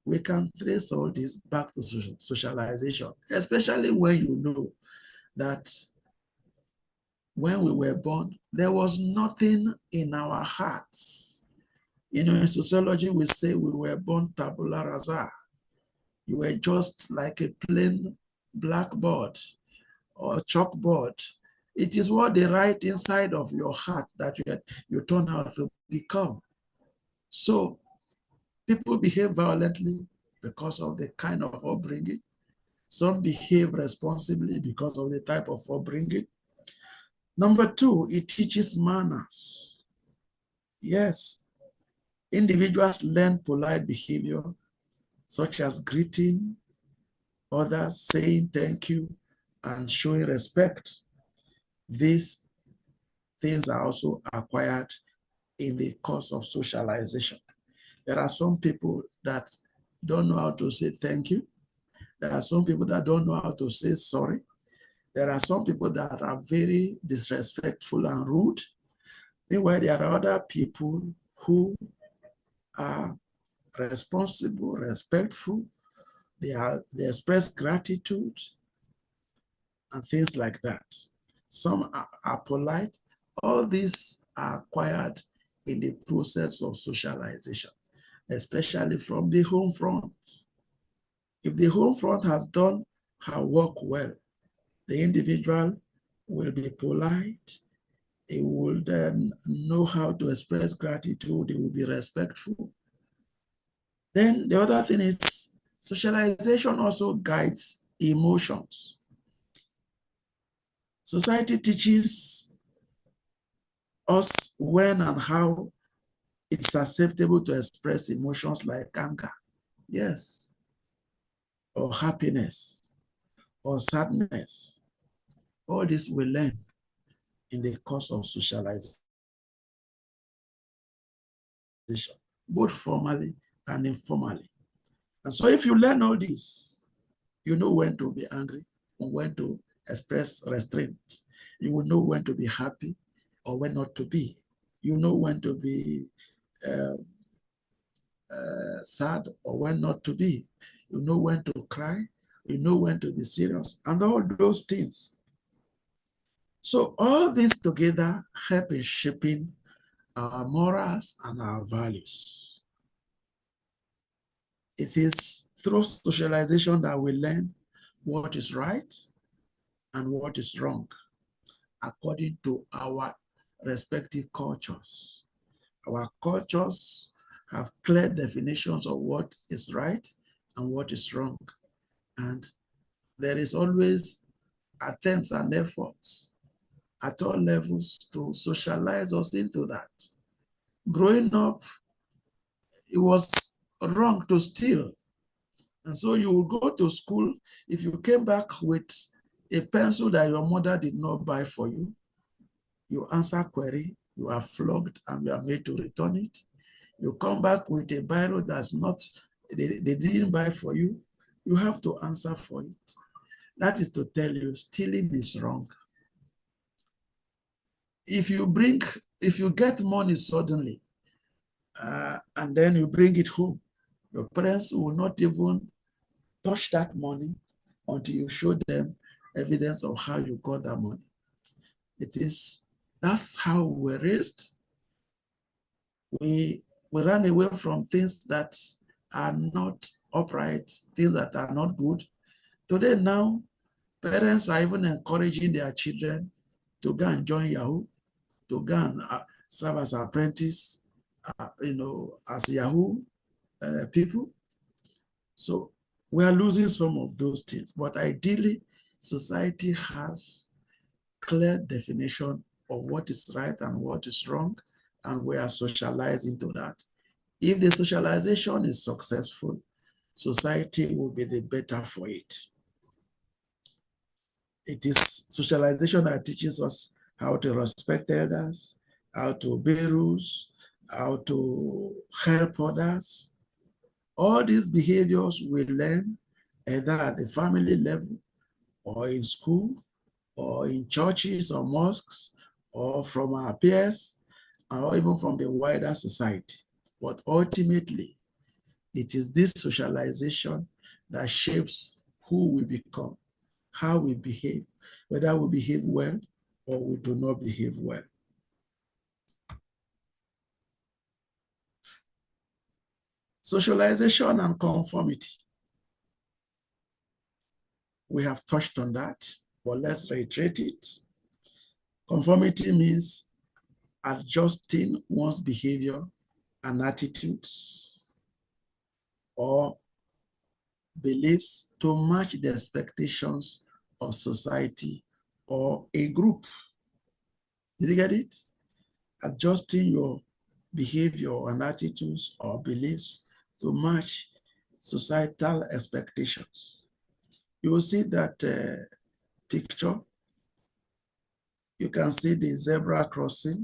We can trace all this back to socialization, especially when you know that when we were born, there was nothing in our hearts. You know, in sociology, we say we were born tabula rasa. You were just like a plain blackboard or chalkboard. It is what they write inside of your heart that you turn out to become. So people behave violently because of the kind of upbringing. Some behave responsibly because of the type of upbringing. Number two, it teaches manners. Yes, individuals learn polite behavior, such as greeting others, saying thank you, and showing respect. These things are also acquired in the course of socialization. There are some people that don't know how to say thank you. There are some people that don't know how to say sorry. There are some people that are very disrespectful and rude. Meanwhile, there are other people who are responsible, respectful. They express gratitude and things like that. Some are polite. All these are acquired in the process of socialization, especially from the home front. If the home front has done her work well, the individual will be polite. He will then know how to express gratitude. He will be respectful. Then the other thing is socialization also guides emotions. Society teaches us when and how it's acceptable to express emotions like anger, yes, or happiness, or sadness. All this we learn in the course of socialization, both formally and informally. And so if you learn all this, you know when to be angry and when to express restraint. You will know when to be happy or when not to be. You know when to be sad or when not to be. You know when to cry. You know when to be serious and all those things. So all this together help in shaping our morals and our values. It is through socialization that we learn what is right and what is wrong according to our respective cultures. Our cultures have clear definitions of what is right and what is wrong. And there is always attempts and efforts at all levels to socialize us into that. Growing up, it was wrong to steal. And so you will go to school. If you came back with a pencil that your mother did not buy for you, you answer query, you are flogged and you are made to return it. You come back with a biro that's not, they didn't buy for you, you have to answer for it. That is to tell you stealing is wrong. If you get money suddenly and then you bring it home, your parents will not even touch that money until you show them evidence of how you got that money. That's how we were raised. We ran away from things that are not upright, things that are not good. Today now, parents are even encouraging their children to go and join Yahoo, to go and serve as apprentice, as Yahoo people. So we are losing some of those things, but ideally, society has clear definition of what is right and what is wrong, and we are socialized into that. If the socialization is successful, society will be the better for it. It is socialization that teaches us how to respect elders, how to obey rules, how to help others. All these behaviors we learn either at the family level or in school or in churches or mosques or from our peers or even from the wider society. But ultimately, It is this socialization that shapes who we become, how we behave, whether we behave well or we do not behave well. Socialization and conformity. We have touched on that, but let's reiterate it. Conformity means adjusting one's behavior and attitudes or beliefs to match the expectations of society or a group. Did you get it? Adjusting your behavior and attitudes or beliefs to match societal expectations. You will see that picture. You can see the zebra crossing.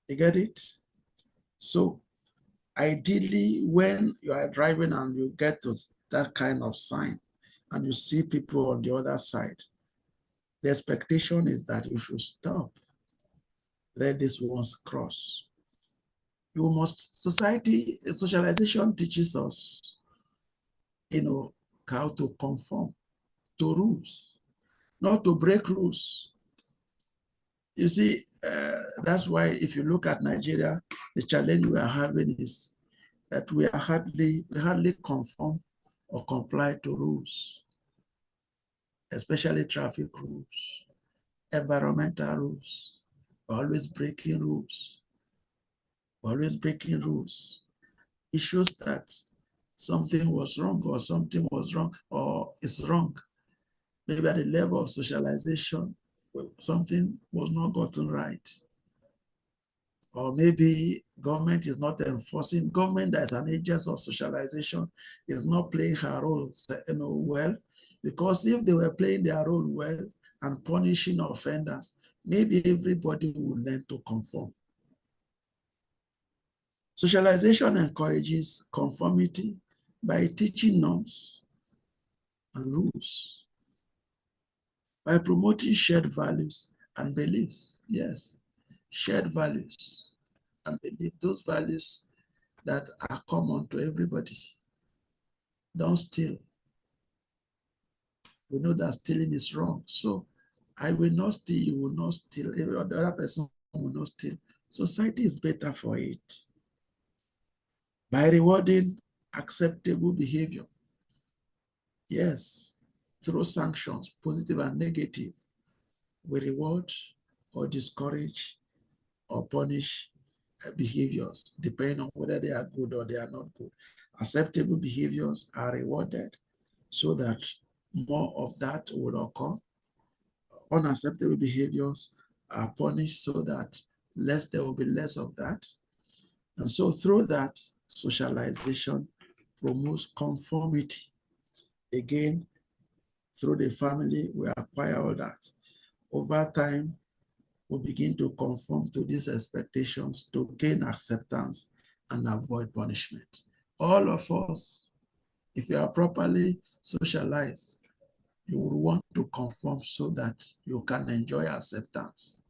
You get it? So ideally, when you are driving and you get to that kind of sign and you see people on the other side, the expectation is that you should stop. Let this ones cross. You must, socialization teaches us, how to conform to rules, not to break rules. You see, that's why if you look at Nigeria, the challenge we are having is that we hardly conform or comply to rules, especially traffic rules, environmental rules. We're always breaking rules. We're always breaking rules. It shows that something was wrong or is wrong. Maybe at the level of socialization, something was not gotten right. Or maybe government is not enforcing. Government as an agent of socialization is not playing her role well, because if they were playing their role well and punishing offenders, maybe everybody would learn to conform. Socialization encourages conformity by teaching norms and rules, by promoting shared values and beliefs. Yes, shared values and beliefs, those values that are common to everybody. Don't steal. We know that stealing is wrong. So I will not steal, you will not steal, every other person will not steal. Society is better for it. By rewarding acceptable behavior. Yes, through sanctions, positive and negative, we reward or discourage or punish behaviors, depending on whether they are good or they are not good. Acceptable behaviors are rewarded so that more of that would occur. Unacceptable behaviors are punished so that there will be less of that. And so through that, socialization promotes conformity. Again, through the family, we acquire all that. Over time, we begin to conform to these expectations to gain acceptance and avoid punishment. All of us, if you are properly socialized, you will want to conform so that you can enjoy acceptance.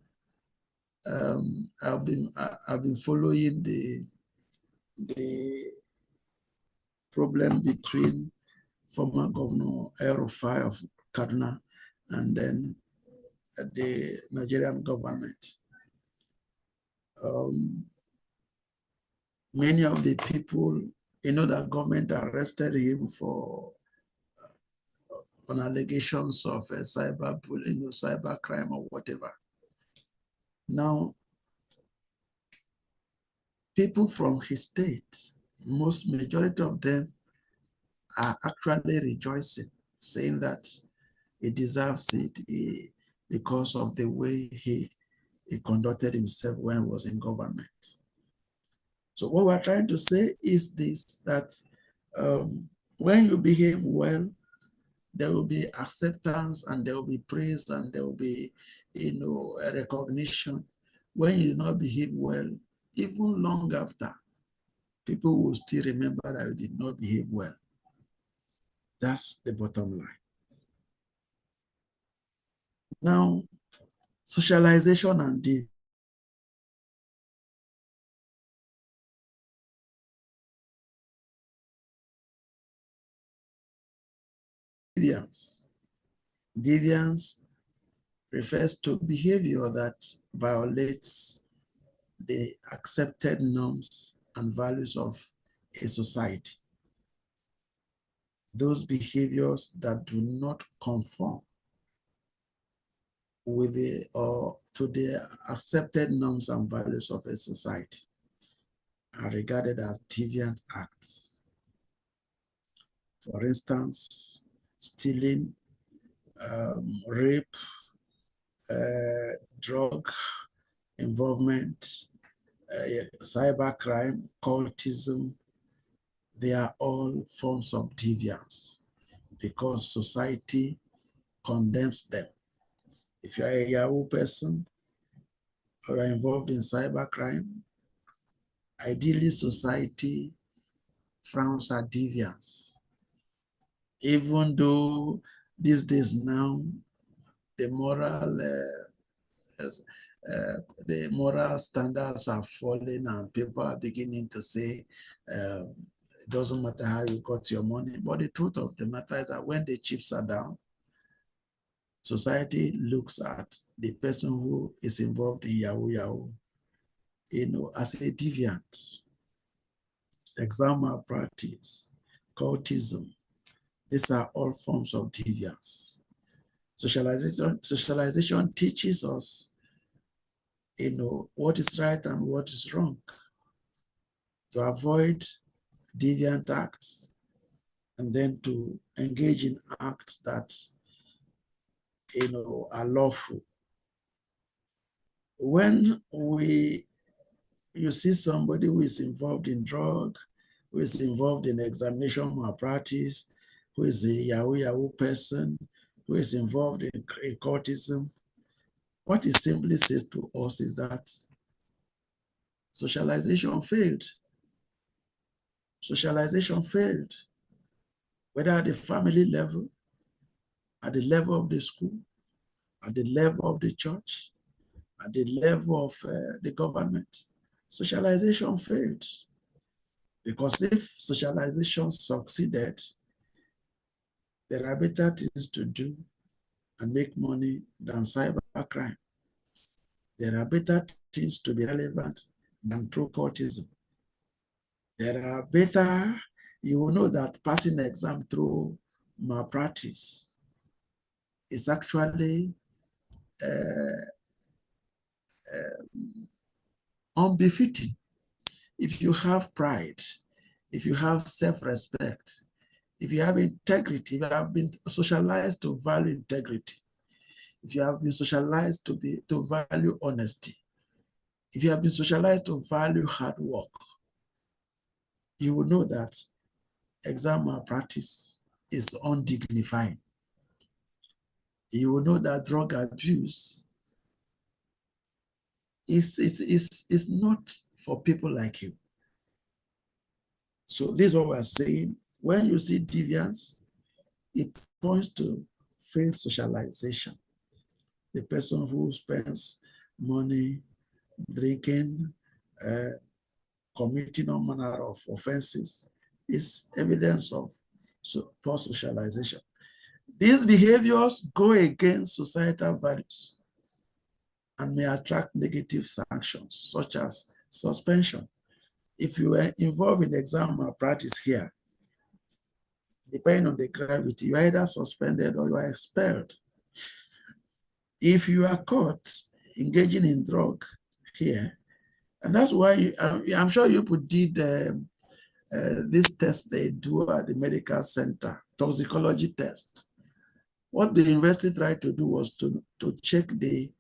I've been following the problem between former Governor El-Rufai of Kaduna and then the Nigerian government. Many of the people, that government arrested him on allegations of cyberbullying, cyber crime or whatever. Now, people from his state, majority of them are actually rejoicing, saying that he deserves it because of the way he conducted himself when he was in government. So what we're trying to say is this, that when you behave well, there will be acceptance and there will be praise and there will be, a recognition. When you do not behave well, even long after, people will still remember that you did not behave well. That's the bottom line. Now, socialization and deviance. Deviance refers to behavior that violates the accepted norms and values of a society. Those behaviors that do not conform with to the accepted norms and values of a society are regarded as deviant acts. For instance, stealing, rape, drug involvement, cybercrime, cultism, they are all forms of deviance because society condemns them. If you are a Yahoo person or you are involved in cybercrime, ideally society frowns at deviance. Even though these days now, the moral standards are falling and people are beginning to say, it doesn't matter how you got your money. But the truth of the matter is that when the chips are down, society looks at the person who is involved in Yahoo, as a deviant. Exam malpractice, cultism, these are all forms of deviance. Socialization teaches us, what is right and what is wrong, to avoid deviant acts, and then to engage in acts that, are lawful. When you see somebody who is involved in drug, who is involved in examination malpractice, who is a Yahoo person, who is involved in cultism, what it simply says to us is that socialization failed. Socialization failed, whether at the family level, at the level of the school, at the level of the church, at the level of the government. Socialization failed. Because if socialization succeeded, there are better things to do and make money than cybercrime. There are better things to be relevant than true cultism. There are better, you will know that passing an exam through malpractice is actually unbefitting. If you have pride, if you have self-respect, if you have integrity, if you have been socialized to value integrity, if you have been socialized to value honesty, if you have been socialized to value hard work, you will know that exam malpractice is undignifying. You will know that drug abuse is not for people like you. So this is what we're saying. When you see deviance, it points to failed socialization. The person who spends money drinking, committing all manner of offenses is evidence of poor socialization. These behaviors go against societal values and may attract negative sanctions, such as suspension. If you are involved in exam malpractice here, depending on the gravity, you are either suspended or you are expelled. If you are caught engaging in drug here, and that's why I'm sure you did this test they do at the medical center, toxicology test. What the university tried to do was to check the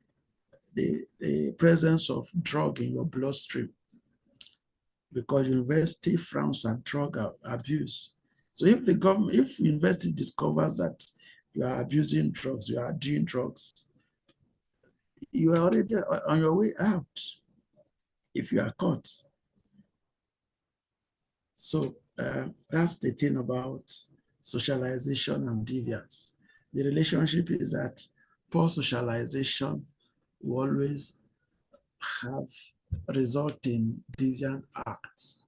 presence of drug in your bloodstream, because university frowns at drug abuse. So if university discovers that you are abusing drugs, you are doing drugs, you are already on your way out if you are caught. So that's the thing about socialization and deviance. The relationship is that poor socialization will always have result in deviant acts.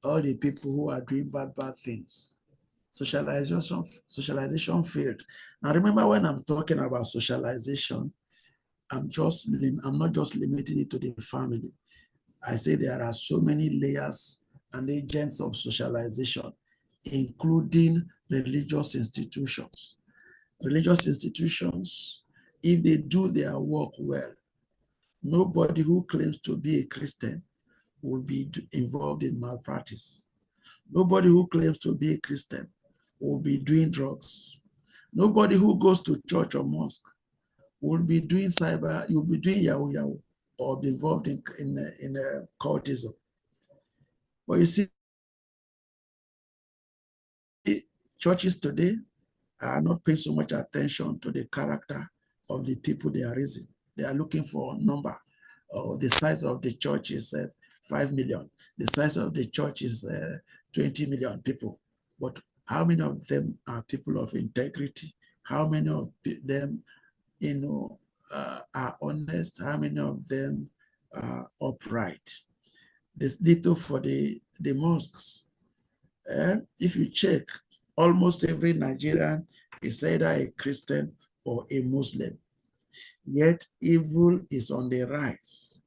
All the people who are doing bad things, socialization failed. Now remember, when I'm talking about socialization, I'm not just limiting it to the family. I say there are so many layers and agents of socialization, including religious institutions. Religious institutions, if they do their work well, nobody who claims to be a Christian will be involved in malpractice. Nobody who claims to be a Christian will be doing drugs. Nobody who goes to church or mosque will be doing you'll be doing yahoo yahoo or be involved in cultism. But you see, churches today are not paying so much attention to the character of the people they are raising. They are looking for a number. The size of the church is 5 million. The size of the church is 20 million people. But how many of them are people of integrity? How many of them, are honest? How many of them are upright? There's little for the mosques. If you check, almost every Nigerian is either a Christian or a Muslim. Yet evil is on the rise.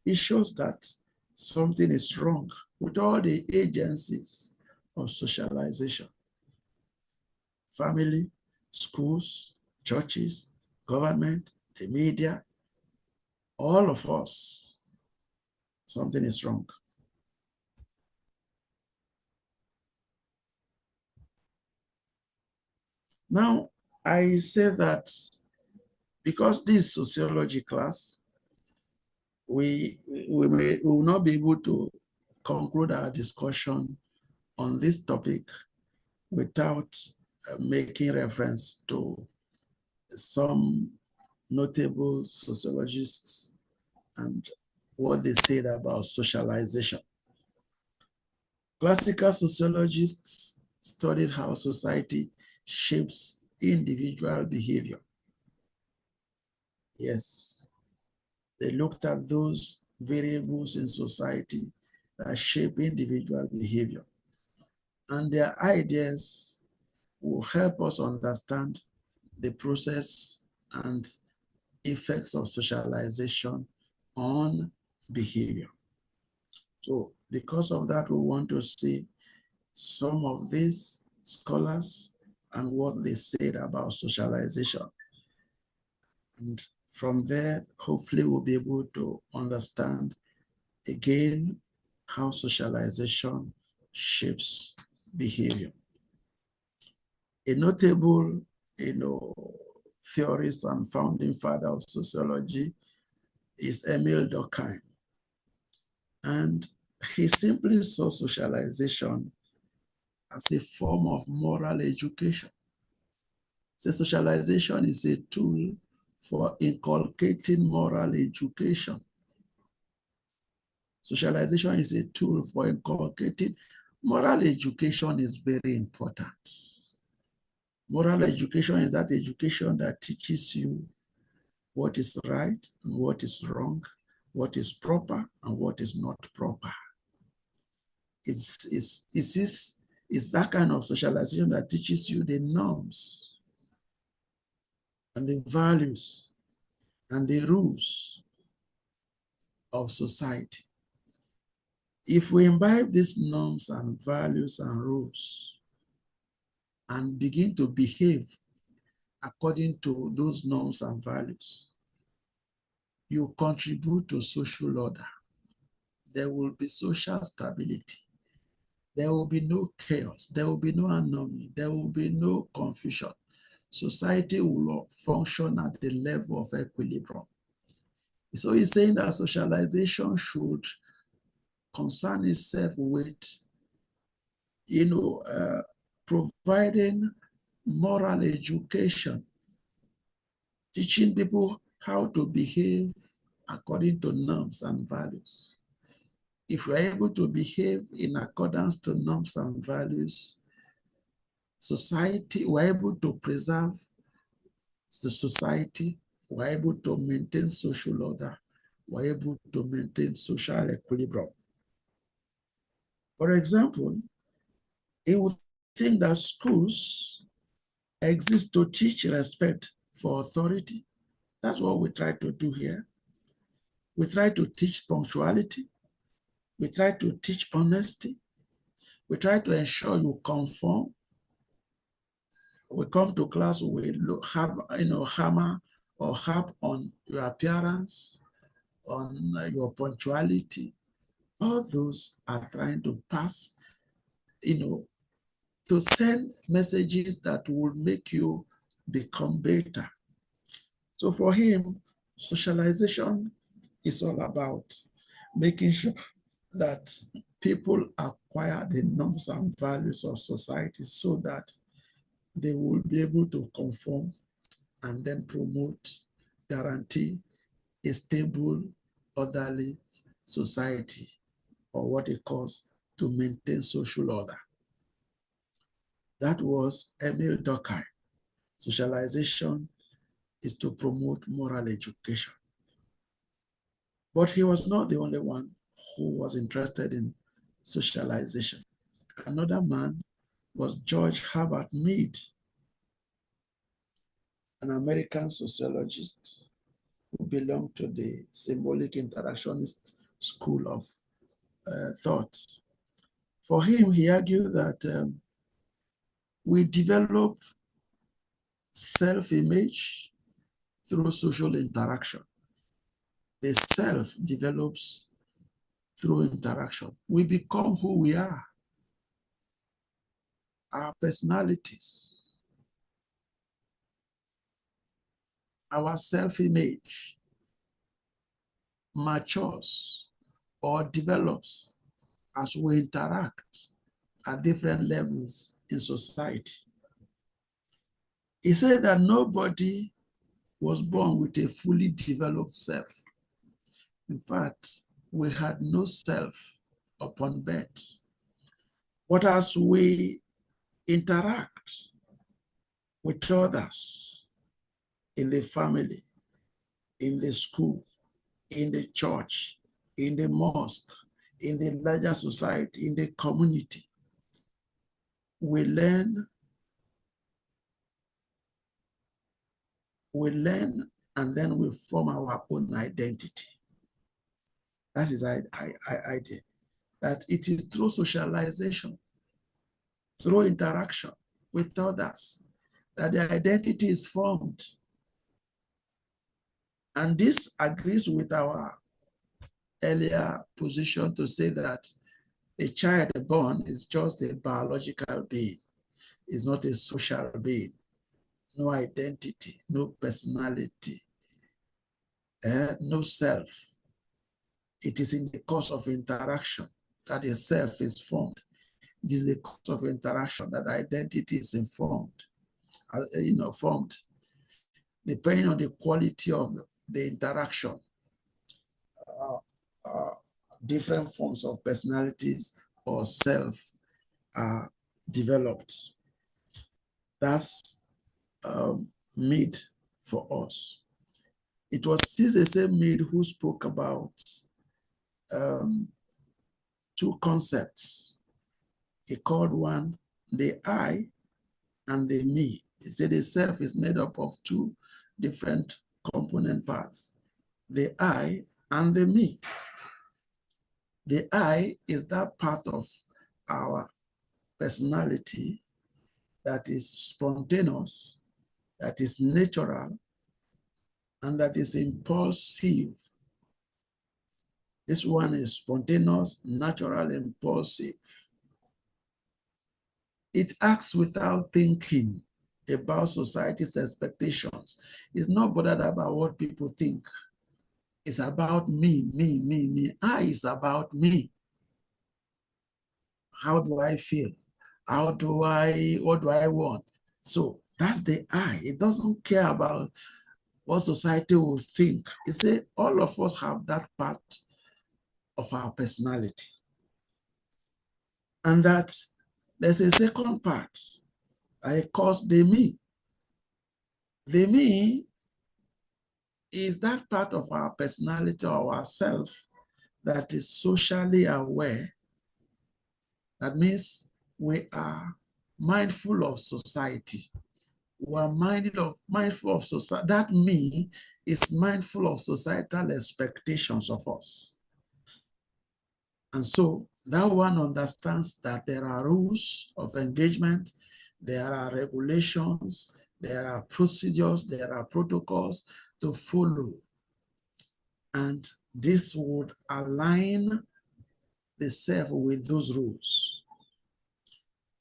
It shows that something is wrong with all the agencies of socialization. Family, schools, churches, government, the media, all of us, something is wrong. Now, I say that because this sociology class, we will not be able to conclude our discussion on this topic without making reference to some notable sociologists and what they said about socialization. Classical sociologists studied how society shapes individual behavior. Yes, they looked at those variables in society that shape individual behavior. And their ideas will help us understand the process and effects of socialization on behavior. So because of that, we want to see some of these scholars and what they said about socialization. And from there, hopefully we'll be able to understand again how socialization shapes behavior. A notable, theorist and founding father of sociology is Emile Durkheim. And he simply saw socialization as a form of moral education. So socialization is a tool for inculcating moral education. Socialization is a tool for inculcating moral education is very important. Moral education is that education that teaches you what is right and what is wrong, what is proper and what is not proper. It's that kind of socialization that teaches you the norms and the values and the rules of society. If we imbibe these norms and values and rules and begin to behave according to those norms and values, you contribute to social order. There will be social stability. There will be no chaos. There will be no anomaly. There will be no confusion. Society will function at the level of equilibrium. So he's saying that socialization should concern itself with, providing moral education, teaching people how to behave according to norms and values. If we're able to behave in accordance to norms and values, society, we're able to preserve the society, we're able to maintain social order, we're able to maintain social equilibrium. For example, he would think that schools exist to teach respect for authority. That's what we try to do here. We try to teach punctuality. We try to teach honesty. We try to ensure you conform. We come to class, we have, hammer or harp on your appearance, on your punctuality. All those are trying to pass, to send messages that will make you become better. So for him, socialization is all about making sure that people acquire the norms and values of society so that they will be able to conform and then promote, guarantee a stable, orderly society, or what it calls to maintain social order. That was Emile Durkheim. Socialization is to promote moral education. But he was not the only one who was interested in socialization. Another man was George Herbert Mead, an American sociologist who belonged to the symbolic interactionist school of thought. For him, he argued that we develop self-image through social interaction. The self develops through interaction. We become who we are, our personalities, our self-image matures or develops as we interact at different levels in society. He said that nobody was born with a fully developed self. In fact, we had no self upon birth. But as we interact with others in the family, in the school, in the church, in the mosque, in the larger society, in the community, we learn and then we form our own identity. That is his idea, that it is through socialization, through interaction with others, that the identity is formed. And this agrees with our earlier position to say that a child born is just a biological being, is not a social being, no identity, no personality, no self. It is in the course of interaction that a self is formed. It is the course of interaction that identity is informed, formed, depending on the quality of the interaction. Different forms of personalities or self are developed. That's Mead for us. It was still the same Mead who spoke about two concepts. He called one the I and the me. He said the self is made up of two different component parts, the I and the me. The I is that part of our personality that is spontaneous, that is natural, and that is impulsive. This one is spontaneous, natural, impulsive. It acts without thinking about society's expectations. It's not bothered about what people think. It's about me, me, me, me. I is about me. How do I feel? What do I want? So that's the I. It doesn't care about what society will think. It says all of us have that part of our personality. And that there's a second part, I call the me. The me is that part of our personality or ourself that is socially aware. That means we are mindful of society. We are mindful of society. That me is mindful of societal expectations of us. And so that one understands that there are rules of engagement, there are regulations, there are procedures, there are protocols to follow. And this would align the self with those rules.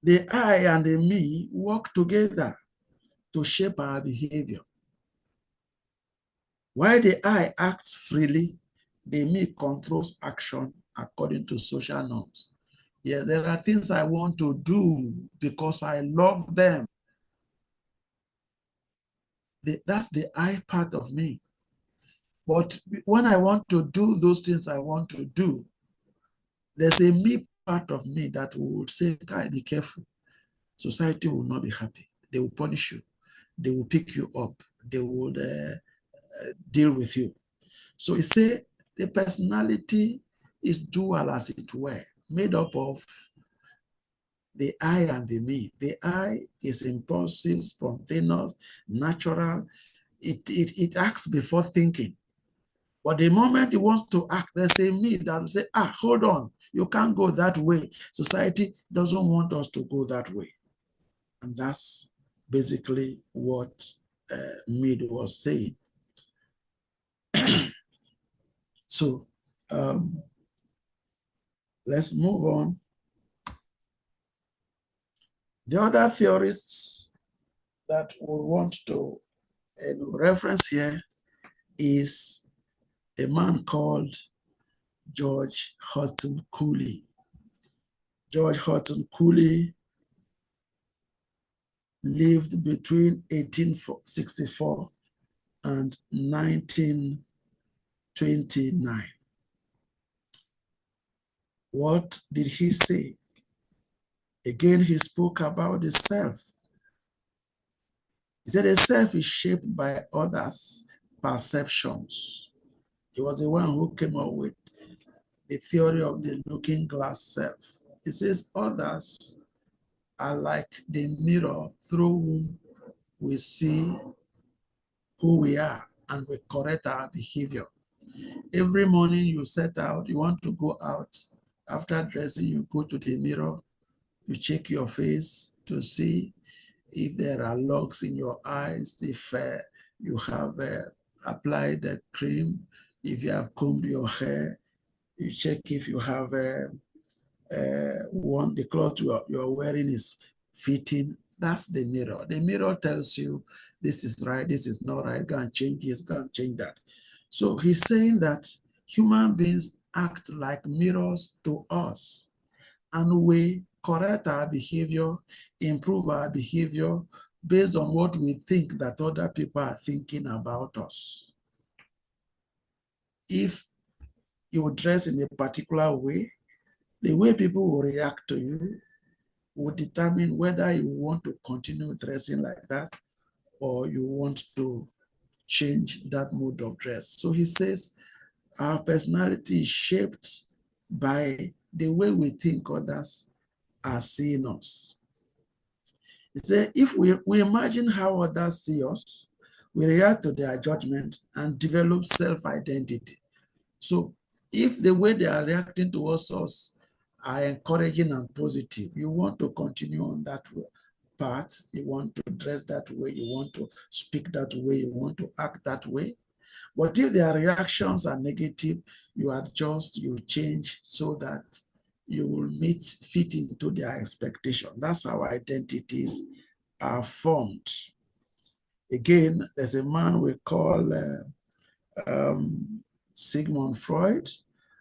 The I and the me work together to shape our behavior. While the I acts freely, the me controls action according to social norms. Yeah, there are things I want to do because I love them. That's the I part of me. But when I want to do those things I want to do, there's a me part of me that would say, "Guy, be careful. Society will not be happy. They will punish you. They will pick you up. They will deal with you." So he said the personality is dual, as it were, made up of the I and the me. The I is impulsive, spontaneous, natural. It acts before thinking. But the moment it wants to act, there's a me that will say, hold on, you can't go that way. Society doesn't want us to go that way. And that's basically what Mead was saying. So let's move on. The other theorists that we want to reference here is a man called George Horton Cooley. George Horton Cooley lived between 1864 and 1929. What did he say? Again, he spoke about the self. He said the self is shaped by others' perceptions. He was the one who came up with the theory of the looking glass self. He says others are like the mirror through whom we see who we are and we correct our behavior. Every morning you set out, you want to go out. After dressing, you go to the mirror, you check your face to see if there are logs in your eyes, if you have applied the cream, if you have combed your hair, you check if you have the cloth you're wearing is fitting. That's the mirror. The mirror tells you this is right, this is not right, go and change this, go and change that. So he's saying that human beings act like mirrors to us, and we correct our behavior, improve our behavior based on what we think that other people are thinking about us. If you dress in a particular way, the way people will react to you will determine whether you want to continue dressing like that or you want to change that mode of dress. So he says our personality is shaped by the way we think others are seeing us. He said if we imagine how others see us, we react to their judgment and develop self-identity. So if the way they are reacting towards us are encouraging and positive, you want to continue on that path, you want to dress that way, you want to speak that way, you want to act that way. But if their reactions are negative, you adjust, you change so that you will fit into their expectation. That's how identities are formed. Again, there's a man we call Sigmund Freud.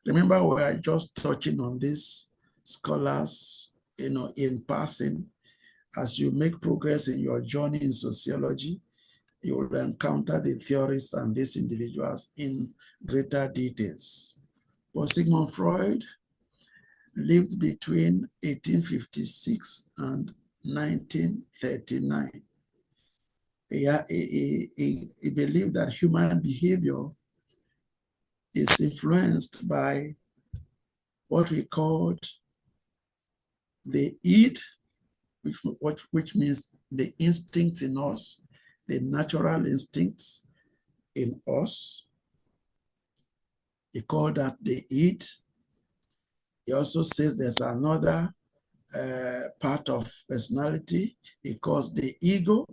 Remember, we are just touching on these scholars, in passing. As you make progress in your journey in sociology, you will encounter the theorists and these individuals in greater details. But Sigmund Freud lived between 1856 and 1939. He believed that human behavior is influenced by what we called the id which means the instinct in us, the natural instincts in us. He called that the id. He also says there's another part of personality he calls the ego,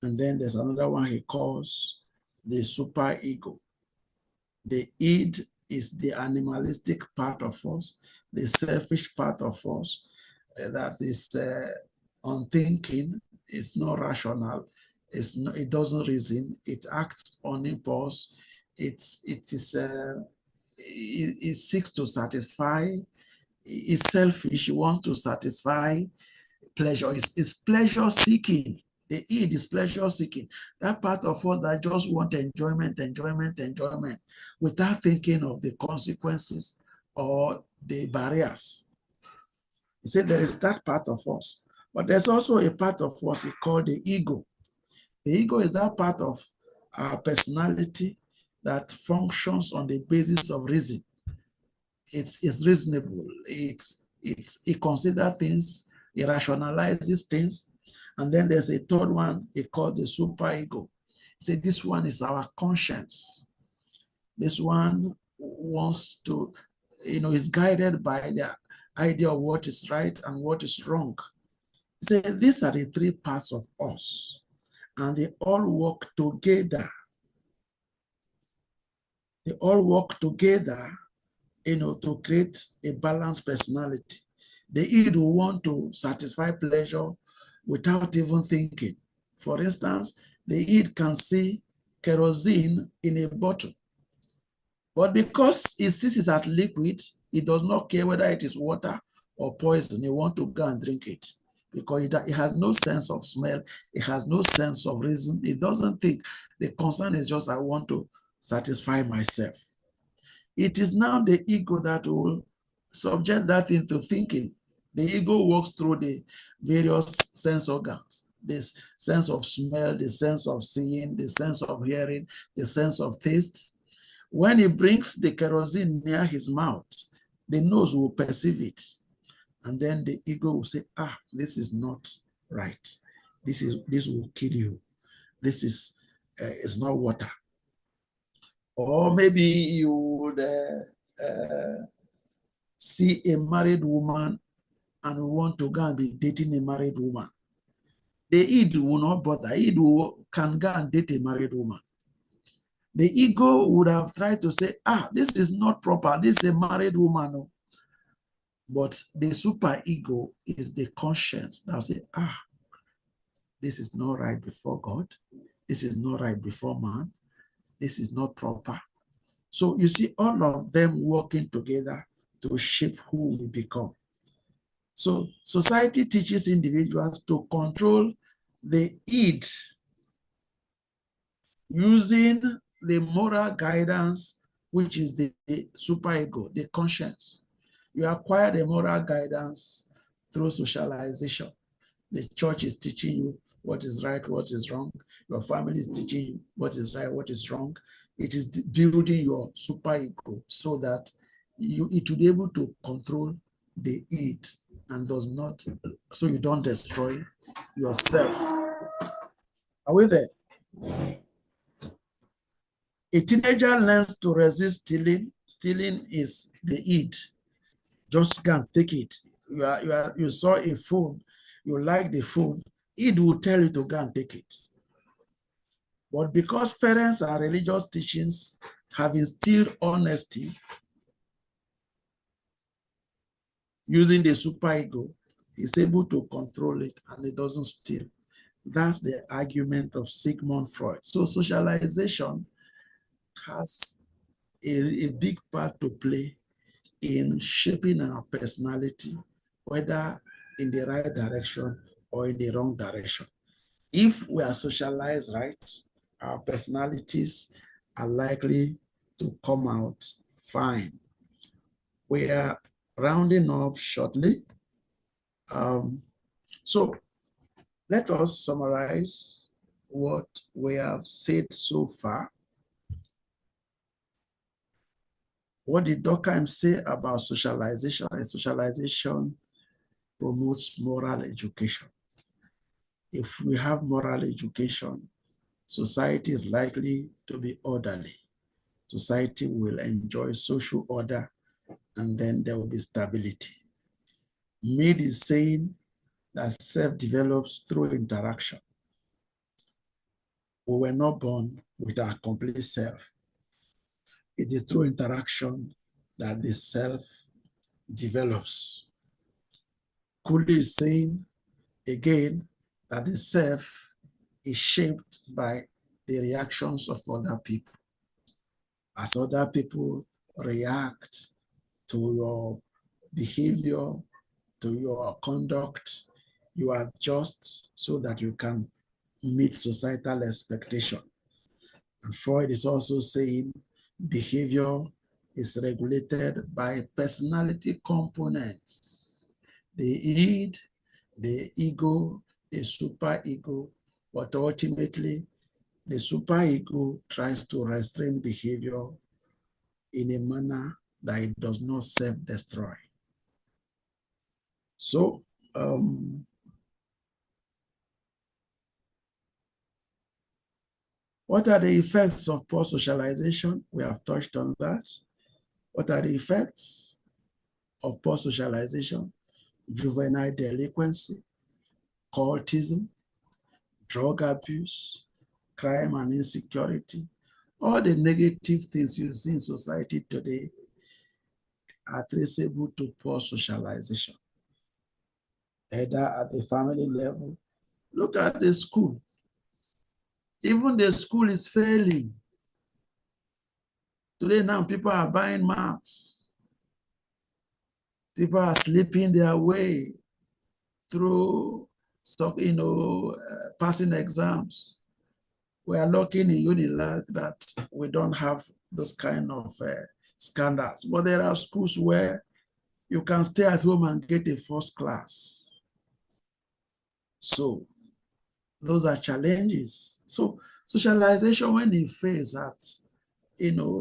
and then there's another one he calls the superego. The id is the animalistic part of us, the selfish part of us that is unthinking, it's not rational, it doesn't reason, it acts on impulse, it seeks to satisfy, it's selfish, it wants to satisfy pleasure, it's pleasure seeking. The id is pleasure seeking. That part of us that just want enjoyment, without thinking of the consequences or the barriers. He said there is that part of us, but there's also a part of us he called the ego. The ego is that part of our personality that functions on the basis of reason. It's reasonable. It considers things, it rationalizes things. And then there's a third one he called the superego. He said this one is our conscience. This one wants to, is guided by the idea of what is right and what is wrong. He said these are the three parts of us, and they all work together. They all work together, to create a balanced personality. The id will want to satisfy pleasure without even thinking. For instance, the id can see kerosene in a bottle, but because it sees it as liquid, it does not care whether it is water or poison. It wants to go and drink it because it has no sense of smell. It has no sense of reason. It doesn't think. The concern is just, I want to satisfy myself. It is now the ego that will subject that into thinking. The ego works through the various sense organs, this sense of smell, the sense of seeing, the sense of hearing, the sense of taste. When he brings the kerosene near his mouth, the nose will perceive it. And then the ego will say, this is not right. This will kill you. This is it's not water. Or maybe you would see a married woman and want to go and be dating a married woman. The id will not bother. Id can go and date a married woman. The ego would have tried to say, this is not proper. This is a married woman. But the superego is the conscience that will say, this is not right before God. This is not right before man. This is not proper. So you see all of them working together to shape who we become. So society teaches individuals to control the id using the moral guidance, which is the superego, the conscience. You acquire the moral guidance through socialization. The church is teaching you what is right, what is wrong. Your family is teaching you what is right, what is wrong. It is building your superego so that it will be able to control the id and does not, so you don't destroy yourself. Are we there? A teenager learns to resist stealing. Stealing is the id. Just can't take it. You saw a phone, you like the phone, it will tell you to go and take it. But because parents and religious teachings have instilled honesty using the superego, he's able to control it and it doesn't steal. That's the argument of Sigmund Freud. So socialization has a big part to play in shaping our personality, whether in the right direction or in the wrong direction. If we are socialized right, our personalities are likely to come out fine. We are rounding off shortly. So let us summarize what we have said so far. What did Durkheim say about socialization? Socialization promotes moral education. If we have moral education, society is likely to be orderly. Society will enjoy social order, and then there will be stability. Mead is saying that self develops through interaction. We were not born with our complete self. It is through interaction that the self develops. Cooley is saying again that the self is shaped by the reactions of other people. As other people react to your behavior, to your conduct, you adjust so that you can meet societal expectation. And Freud is also saying behavior is regulated by personality components. The id, the ego, the superego, but ultimately the superego tries to restrain behavior in a manner that it does not self-destroy. So, what are the effects of poor socialization? We have touched on that. What are the effects of poor socialization? Juvenile delinquency, cultism, drug abuse, crime and insecurity. All the negative things you see in society today are traceable to poor socialization, either at the family level. Look at the school. Even the school is failing. Today now, people are buying marks. People are sleeping their way through, passing exams. We are lucky in Unilag that we don't have those kind of scandals. But there are schools where you can stay at home and get a first class. So those are challenges. So socialization, when it fails at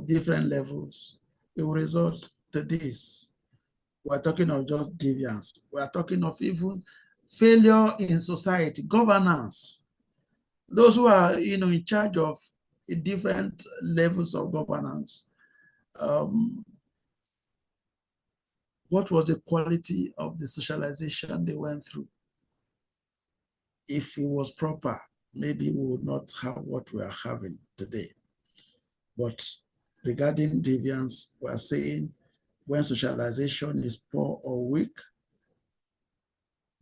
different levels, it will result to this. We're talking of just deviance. We're talking of even failure in society, governance. Those who are in charge of different levels of governance. What was the quality of the socialization they went through? If it was proper, maybe we would not have what we are having today. But regarding deviance, we are saying when socialization is poor or weak,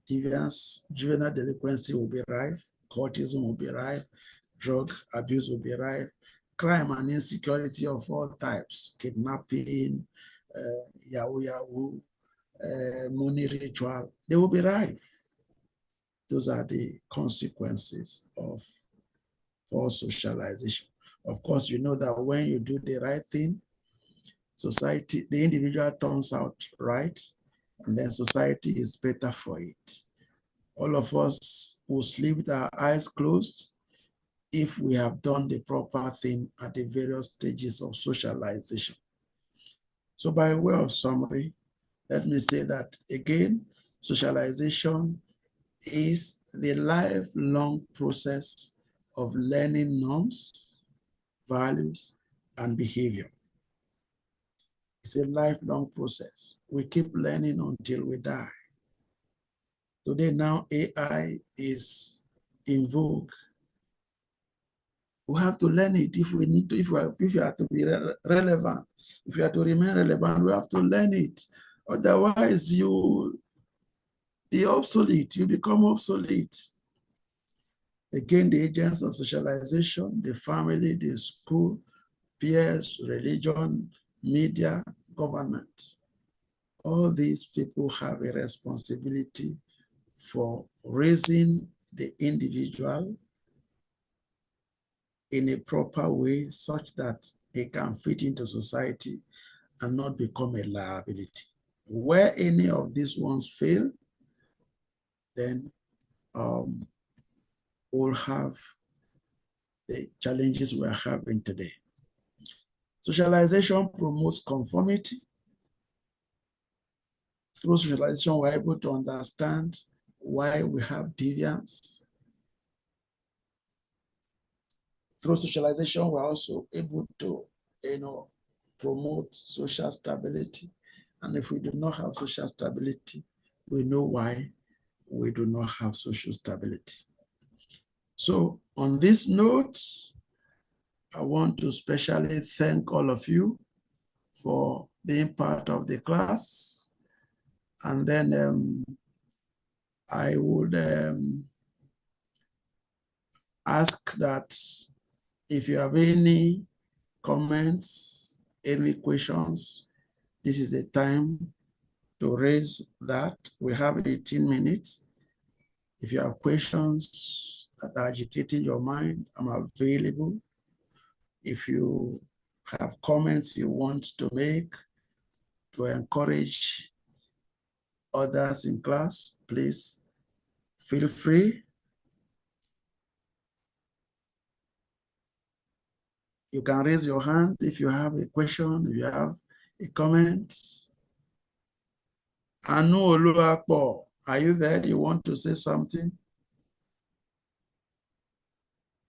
deviance, juvenile delinquency will be rife, cultism will be rife, drug abuse will be rife, crime and insecurity of all types, kidnapping, yahoo, money ritual, they will be rife. Those are the consequences of poor socialization. Of course, you know that when you do the right thing, society, the individual turns out right, and then society is better for it. All of us will sleep with our eyes closed if we have done the proper thing at the various stages of socialization. So by way of summary, let me say that again, socialization is the lifelong process of learning norms, values, and behavior. It's a lifelong process. We keep learning until we die. Today now AI is in vogue. We have to learn it if we need to, if you are to be relevant, if you are to remain relevant, we have to learn it. Otherwise, you be obsolete, you become obsolete. Again, the agents of socialization, the family, the school, peers, religion, media, government. All these people have a responsibility for raising the individual in a proper way such that they can fit into society and not become a liability. Where any of these ones fail, then we'll have the challenges we're having today. Socialization promotes conformity. Through socialization, we're able to understand why we have deviance. Through socialization, we're also able to, promote social stability. And if we do not have social stability, we know why we do not have social stability. So on this note, I want to especially thank all of you for being part of the class. And then I would ask that if you have any comments, any questions, this is the time to raise that. We have 18 minutes. If you have questions that are agitating your mind, I'm available. If you have comments you want to make to encourage others in class, please feel free. You can raise your hand if you have a question, if you have a comment. Anu Oluwapo, are you there? You want to say something?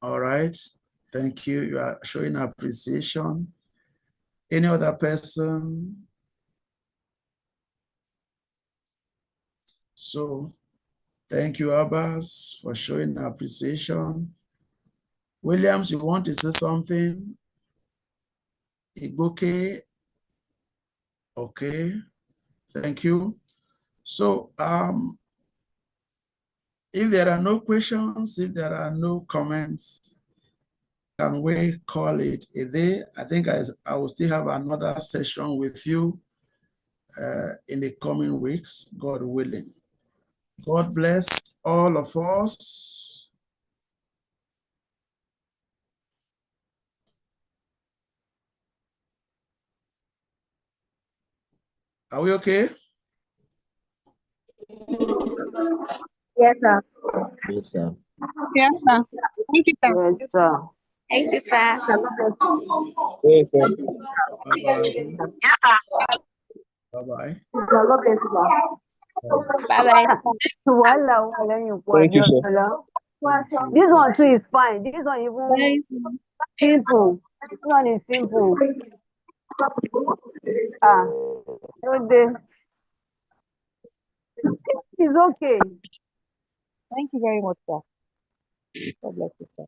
All right. Thank you. You are showing appreciation. Any other person? So, thank you, Abbas, for showing appreciation. Williams, you want to say something? Igboke? Okay. Thank you. So, if there are no questions, if there are no comments, can we call it a day? I think I will still have another session with you in the coming weeks, God willing. God bless all of us. Are we okay? Yes, sir. Yes, sir. Yes, sir. Thank you, sir. Yes, sir. Thank you, sir. Yes, sir. Bye-bye. Bye-bye. God bless you, sir. Bye-bye. Thank you, sir. This one too is fine. This one even simple. This one is simple. No day. It's okay. Thank you very much, sir. God bless you, sir.